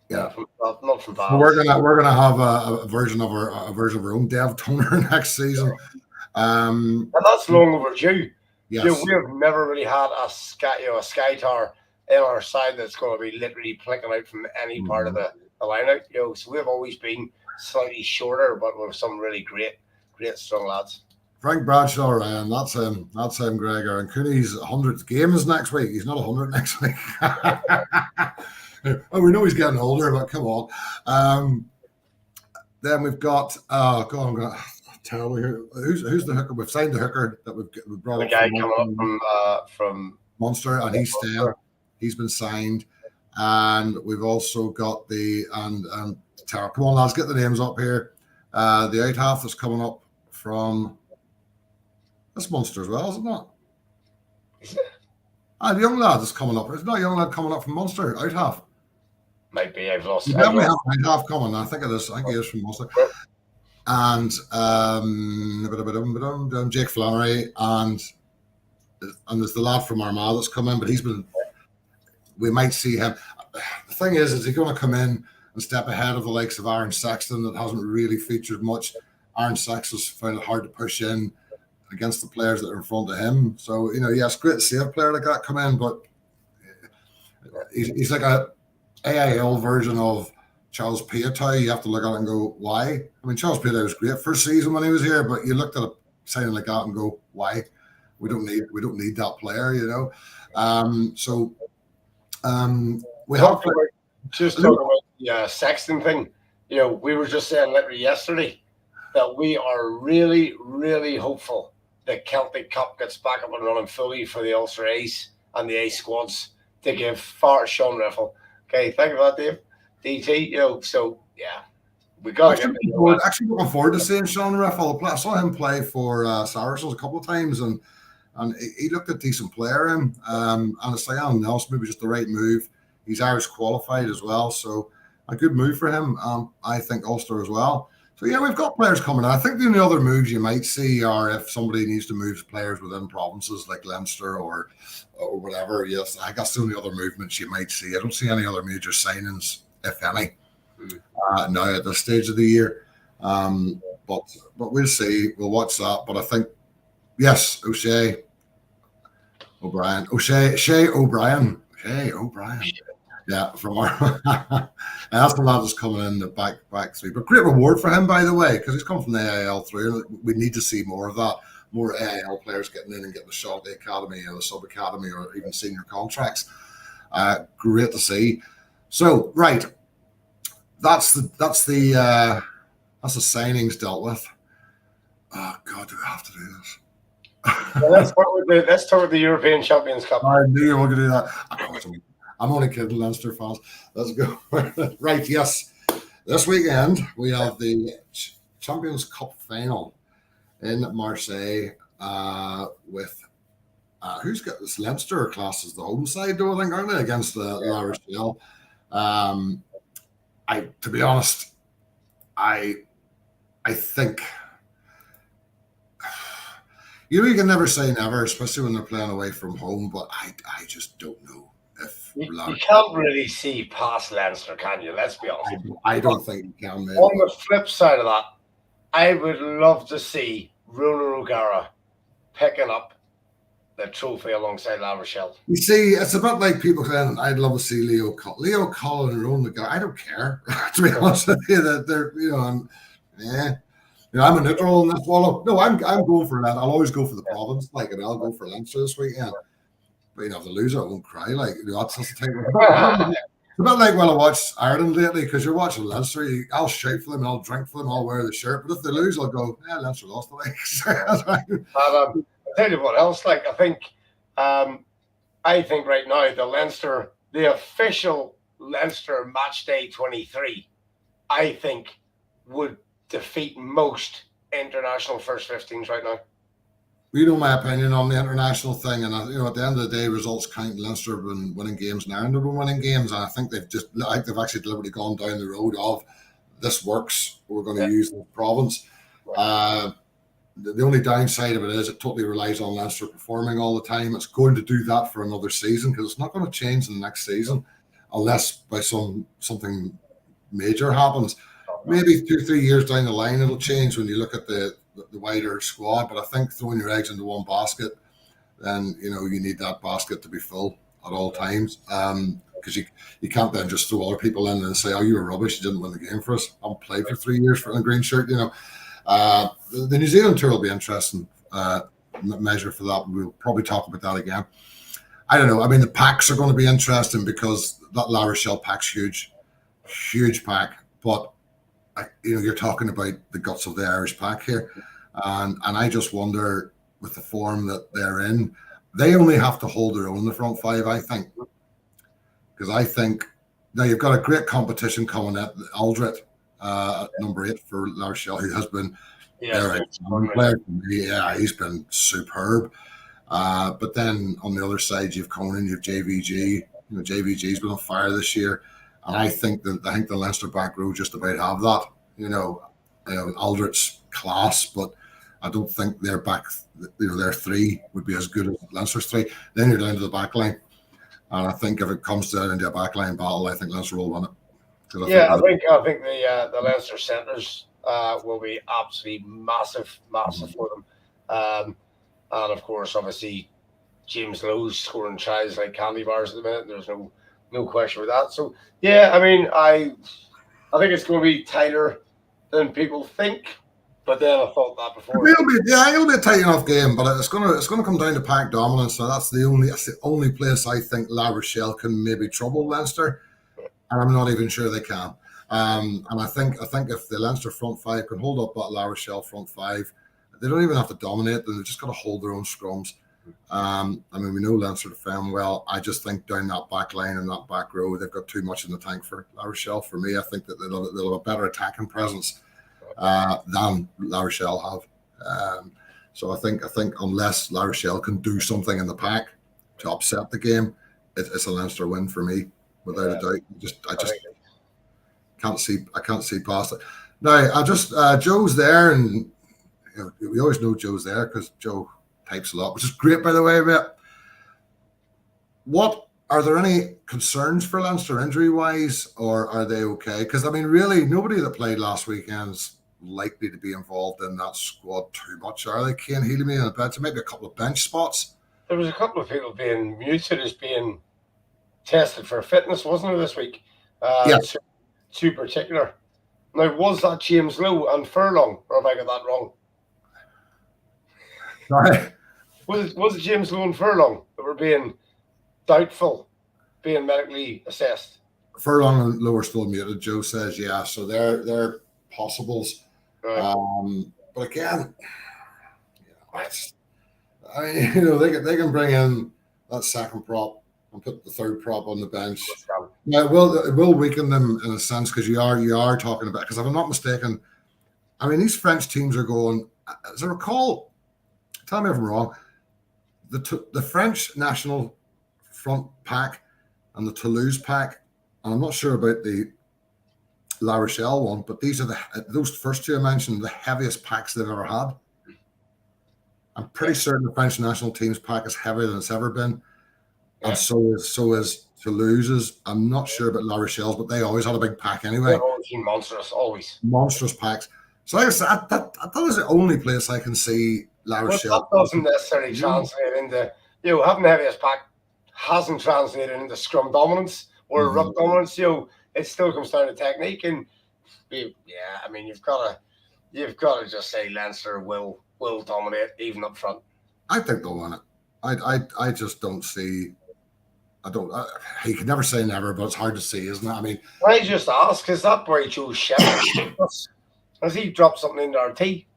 Yeah, not from so we're gonna have a version of our own dev toner next season. And that's long overdue. Yes. You know, we have never really had a sky tower in our side that's going to be literally plinking out from any part of the line out. You know, so we've always been slightly shorter, but with some really great strong lads. Frank Bradshaw, Ryan, that's him, Gregor. And Cooney's 100th game is next week. He's not 100 next week. Oh, we know he's getting older, but come on. Then we've got, God, I'm going to tell you who's the hooker. We've signed the hooker that we've brought up. The guy coming up from Munster, and he's staying. He's been signed. And we've also got and Tara. Come on, lads, get the names up here. The out half that's coming up from. That's Munster as well, is it not? Is it? The young lad is coming up. It's not a young lad coming up from Munster, out half. Might be. I've lost. We definitely have an out half coming. I think it is. I think he is from Munster. And Jake Flannery, and there's the lad from Armagh that's come in, but we might see him. The thing is he going to come in and step ahead of the likes of Aaron Sexton that hasn't really featured much? Aaron Sexton's found it hard to push in against the players that are in front of him. So, yes, great to see a player like that come in, but he's like a AIL version of Charles Piatow. You have to look at it and go, why? I mean, Charles Piatow was great first season when he was here, but you looked at a signing like that and go, why? We don't need that player, we have just talking about the Sexton thing. We were just saying literally yesterday that we are really, really hopeful that Celtic Cup gets back up and running fully for the Ulster Ace and the Ace squads to give Sean Riffle. Okay, think about that, Dave. DT, so yeah, we got to get actually looking forward to seeing Sean Riffle. I saw him play for Saracens a couple of times, and he looked a decent player. And it's like Alan Nelson, maybe just the right move. He's Irish qualified as well, so a good move for him. I think Ulster as well. So yeah, we've got players coming in. I think the only other moves you might see are if somebody needs to move players within provinces like Leinster or whatever. Yes, I guess the only other movements you might see. I don't see any other major signings, if any, now at this stage of the year. But we'll see. We'll watch that. But I think, yes, O'Shea O'Brien. Yeah, from our that's the lad that's coming in the back three. But great reward for him, by the way, because he's come from the AIL through. We need to see more of that. More AIL players getting in and getting a shot at the academy or the sub academy or even senior contracts. Great to see. So that's the signings dealt with. Oh God, do we have to do this? Well, let's start with the European Champions Cup. I knew you were going to do that. I'm only kidding, Leinster fans. Let's go. Right, yes. This weekend, we have the Champions Cup final in Marseille with who's got this Leinster class as the home side, though, I think, aren't they, against the La Rochelle? To be honest, I think you can never say never, especially when they're playing away from home, but I just don't know. You can't really see past Leinster, can you? Let's be honest. I don't think you can, man. On the flip side of that, I would love to see Rona O'Gara picking up the trophy alongside La Rochelle. You see, it's a bit like people saying, I'd love to see Leo Cullen and Rona O'Gara. I don't care, to be honest with you. That they're, I'm a neutral in this one. No, I'm going for that. I'll always go for the province, and I'll go for Leinster this weekend. But if the loser, I won't cry. That's the type of it's a bit like when I watched Ireland lately, because you're watching Leinster. I'll shout for them, I'll drink for them, I'll wear the shirt. But if they lose, I'll go, Leinster lost the league. I'll tell you what else. I think right now the official Leinster match day 23, I think would defeat most international first 15s right now. You know my opinion on the international thing, and at the end of the day, results count. Leinster have been winning games, and Ireland have been winning games, and I think they've actually deliberately gone down the road of this works. We're going to use the province. The only downside of it is it totally relies on Leinster performing all the time. It's going to do that for another season because it's not going to change in the next season unless by something major happens. Maybe 2-3 years down the line it'll change when you look at the wider squad. But I think throwing your eggs into one basket, then you need that basket to be full at all times. Because you can't then just throw other people in and say, "Oh, you were rubbish. You didn't win the game for us." I haven't played for 3 years for a green shirt. The New Zealand tour will be interesting measure for that. We'll probably talk about that again. I don't know. I mean, the packs are going to be interesting because that La Rochelle pack's huge pack. But you're talking about the guts of the Irish pack here, and I just wonder with the form that they're in, they only have to hold their own in the front five, I think, because I think now you've got a great competition coming at Aldred. At number 8 for La Rochelle, who has been player for me. Yeah, he's been superb. But then on the other side, you've Conan, you've JVG. JVG's been on fire this year, and I think the Leinster back row just about have that. Aldred's class, but I don't think their back, their 3 would be as good as Leinster's 3. Then you're down to the back line, and I think if it comes to into a back line battle, I think Leinster will win it. I think the Leinster centres will be absolutely massive for them, and of course, obviously, James Lowe's scoring tries like candy bars at the minute. There's no question with that. So I mean, I think it's going to be tighter than people think. But then I thought that before. It'll be a tight enough game, but it's gonna come down to pack dominance. So that's the only place I think La Rochelle can maybe trouble Leinster. And I'm not even sure they can. And I think if the Leinster front 5 can hold up that La Rochelle front 5, they don't even have to dominate them. They've just got to hold their own scrums. I mean, we know Leinster defend well. I just think down that back line and that back row, they've got too much in the tank for La Rochelle. For me, I think that they'll have a better attacking presence than La Rochelle have. So I think unless La Rochelle can do something in the pack to upset the game, it's a Leinster win for me. Without a doubt, I just can't see past it. Now, Joe's there, and we always know Joe's there because Joe types a lot, which is great, by the way, mate. Are there any concerns for Leinster injury-wise, or are they okay? Because I mean, really, nobody that played last weekend's likely to be involved in that squad too much, are they? Cian Healy and a bench, maybe a couple of bench spots. There was a couple of people being muted as being tested for fitness, wasn't it, this week? Two particular. Now, was that James Lowe and Furlong, or have I got that wrong? Sorry. Was it James Lowe and Furlong that were being doubtful, being medically assessed? Furlong and Lowe are still muted, Joe says, yeah. So they're possibles. Right. But again, they can bring in that second prop and put the third prop on the bench. Now, it will weaken them in a sense because you are talking about, because if I'm not mistaken, I mean, these French teams are going, as I recall, tell me if I'm wrong, the French national front pack and the Toulouse pack, and I'm not sure about the La Rochelle one, but these are those first 2 I mentioned, the heaviest packs they've ever had. I'm pretty certain the French national team's pack is heavier than it's ever been. And so is Toulouse's. I'm not sure about La Rochelle's, but they always had a big pack anyway. They've always been monstrous packs. So like I said, that is the only place I can see La Rochelle. That doesn't necessarily translate into, having the heaviest pack hasn't translated into scrum dominance or ruck dominance. It still comes down to technique, and I mean, you've got to just say Leinster will dominate even up front. I think they'll win it. I just don't see. You can never say never, but it's hard to see, isn't it? I mean, I just ask, because that boy Joe Shep has he dropped something into our tea?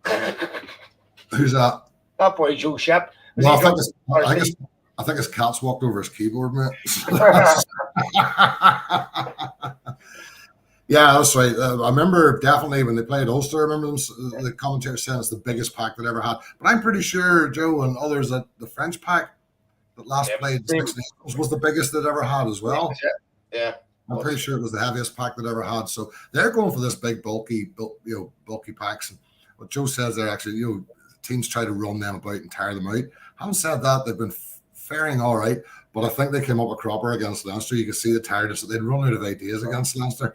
Who's that? That boy Joe Shep. Well, I think his cat's walked over his keyboard, mate. Yeah, that's right. I remember definitely when they played Ulster, I remember them, the commentator saying it's the biggest pack they'd ever had. But I'm pretty sure, Joe and others, that the French pack that last played Six Nations was the biggest they'd ever had as well. Yeah. I'm pretty sure it was the heaviest pack they'd ever had. So they're going for this big, bulky packs. And what Joe says there, actually, teams try to run them about and tire them out. Having said that, they've been faring all right. But I think they came up a cropper against Leinster. You can see the tiredness. They'd run out of ideas against Leinster.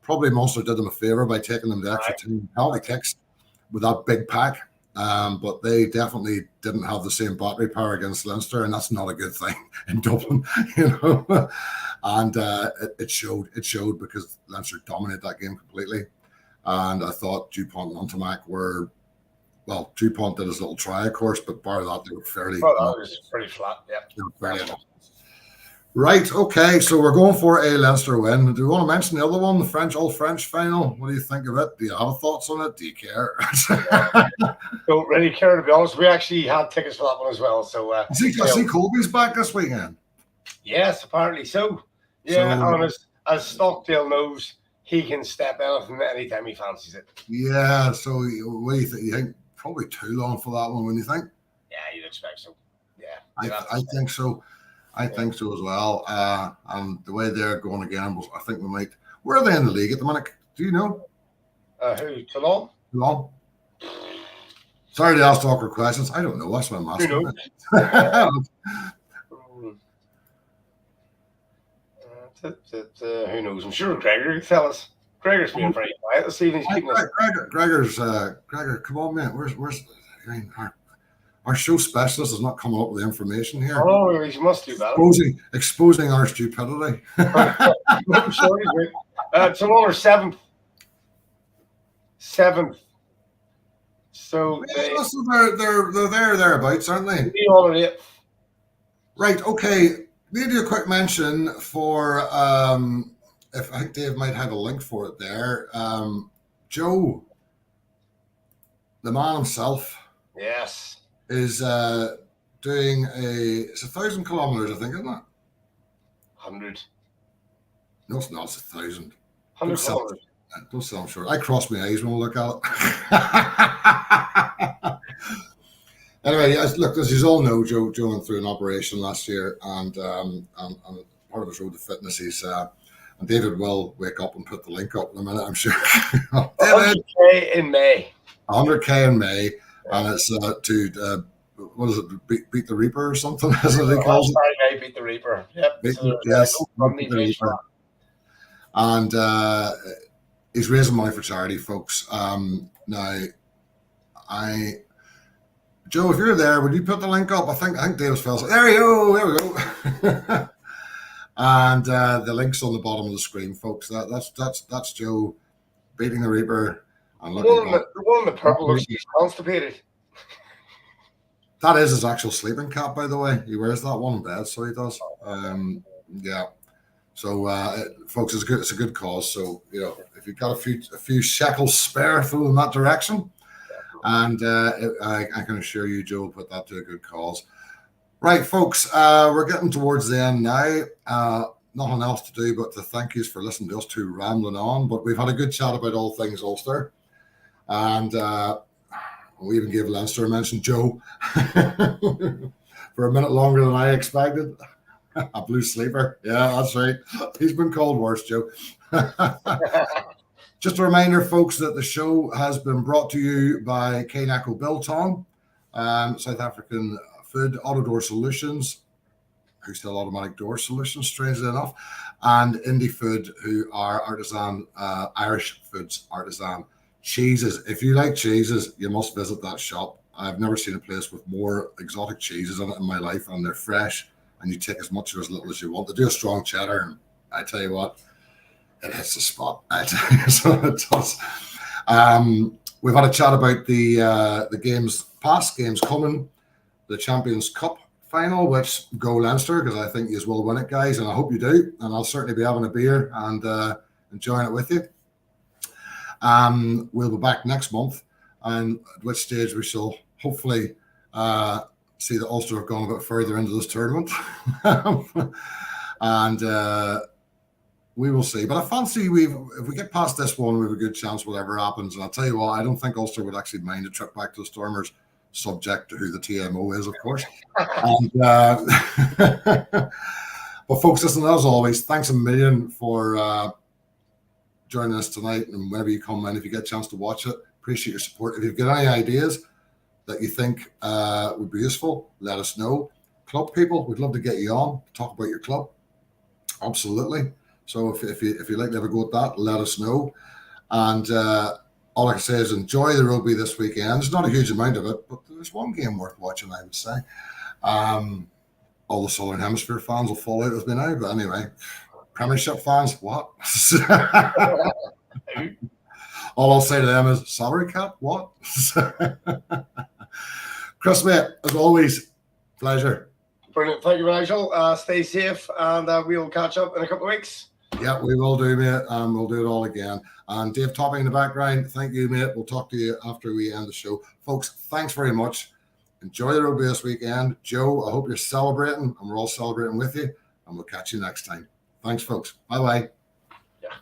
Probably Munster did them a favour by taking them to extra time penalty kicks with that big pack. But they definitely didn't have the same battery power against Leinster, and that's not a good thing in Dublin, And it showed. It showed because Leinster dominated that game completely. And I thought Dupont and Untamak were, well, Dupont did his little try, of course, but bar that, they were fairly. Well, that was pretty flat, yeah. They were fairly enough. Right, okay, so we're going for a Leinster win. Do you want to mention the other one, the All-French final? What do you think of it? Do you have thoughts on it? Do you care? Don't really care, to be honest. We actually had tickets for that one as well. So I see Colby's back this weekend. Yes, apparently so. Yeah, and as Stockdale knows, he can step anything anytime he fancies it. Yeah, so what do you think? You think probably too long for that one, wouldn't you think? Yeah, you'd expect so. Yeah. I think so. I think so as well. And the way they're going again, I think we might. Where are they in the league at the minute? Do you know? Who? Toulon? Toulon? Sorry to ask awkward questions. I don't know. That's what I'm asking. Who knows? Who knows? I'm sure Gregor can tell us. Gregor's being very quiet this evening. Gregor, come on, man. Where's our show specialist is not coming up with the information here. Oh, he must do that. Exposing our stupidity. I'm sure he's right. Toulon are seventh. So they're thereabouts, aren't they? We all are. Right. Okay. Maybe a quick mention for if I think Dave might have a link for it there. Joe, the man himself. Yes. Is doing it's 1,000 kilometers, I think, isn't it? 100. No, it's not. It's 1,000. 100 kilometers. Don't sell them short. I cross my eyes when I look at it. Anyway, look, as you all know, Joe went through an operation last year, and part of his road to fitness, he's and David will wake up and put the link up in a minute, I'm sure. 100K in May. 100K in May. And it's to what is it? Beat the Reaper or something? As he calls it. Beat the Reaper. Yep. Beat the Reaper. And he's raising money for charity, folks. Now, Joe, if you're there, would you put the link up? I think Dave's fell. There we go. And the link's on the bottom of the screen, folks. That's Joe beating the Reaper. And the one in the purple looks he's constipated. That is his actual sleeping cap, by the way. He wears that one in bed, so he does. Yeah. So, folks, it's a good cause. So, if you've got a few shekels spare, throw in that direction. And I can assure you, Joe, will put that to a good cause. Right, folks, we're getting towards the end now. Nothing else to do but to thank you for listening to us two rambling on. But we've had a good chat about all things Ulster. And we even gave Leinster a mention, Joe, for a minute longer than I expected. A blue sleeper. Yeah, that's right. He's been called worse, Joe. Just a reminder, folks, that the show has been brought to you by Kainako Biltong, South African Food Auto Door Solutions, who sell automatic door solutions, strangely enough, and Indie Food, who are artisan, Irish foods artisan. Cheeses. If you like cheeses, you must visit that shop. I've never seen a place with more exotic cheeses in it in my life, and they're fresh, and you take as much or as little as you want. They do a strong cheddar, and I tell you what, it hits the spot. I tell you, so it does. We've had a chat about the games, past games coming, the Champions Cup final, which go Leinster, because I think you will win it, guys, and I hope you do. And I'll certainly be having a beer and enjoying it with you. We'll be back next month, and at which stage we shall hopefully see that Ulster have gone a bit further into this tournament. And we will see. But I fancy if we get past this one, we have a good chance whatever happens. And I'll tell you what, I don't think Ulster would actually mind a trip back to the Stormers, subject to who the TMO is, of course. And but folks, listen, as always, thanks a million for joining us tonight. And whenever you come in, if you get a chance to watch it, appreciate your support. If you've got any ideas that you think would be useful, let us know. Club people, we'd love to get you on, talk about your club. Absolutely. So if you'd like to have a go at that, let us know. And all I can say is enjoy the rugby this weekend. There's not a huge amount of it, but there's one game worth watching, I would say. All the Southern Hemisphere fans will fall out with me now, but anyway, Premiership fans, what? All I'll say to them is salary cap, what? Chris, mate, as always, pleasure. Brilliant. Thank you, Nigel. Stay safe, and we'll catch up in a couple of weeks. Yeah, we will do, mate, and we'll do it all again. And Dave Topping in the background, thank you, mate. We'll talk to you after we end the show. Folks, thanks very much. Enjoy the rugby this weekend. Joe, I hope you're celebrating, and we're all celebrating with you, and we'll catch you next time. Thanks, folks. Bye-bye. Yeah.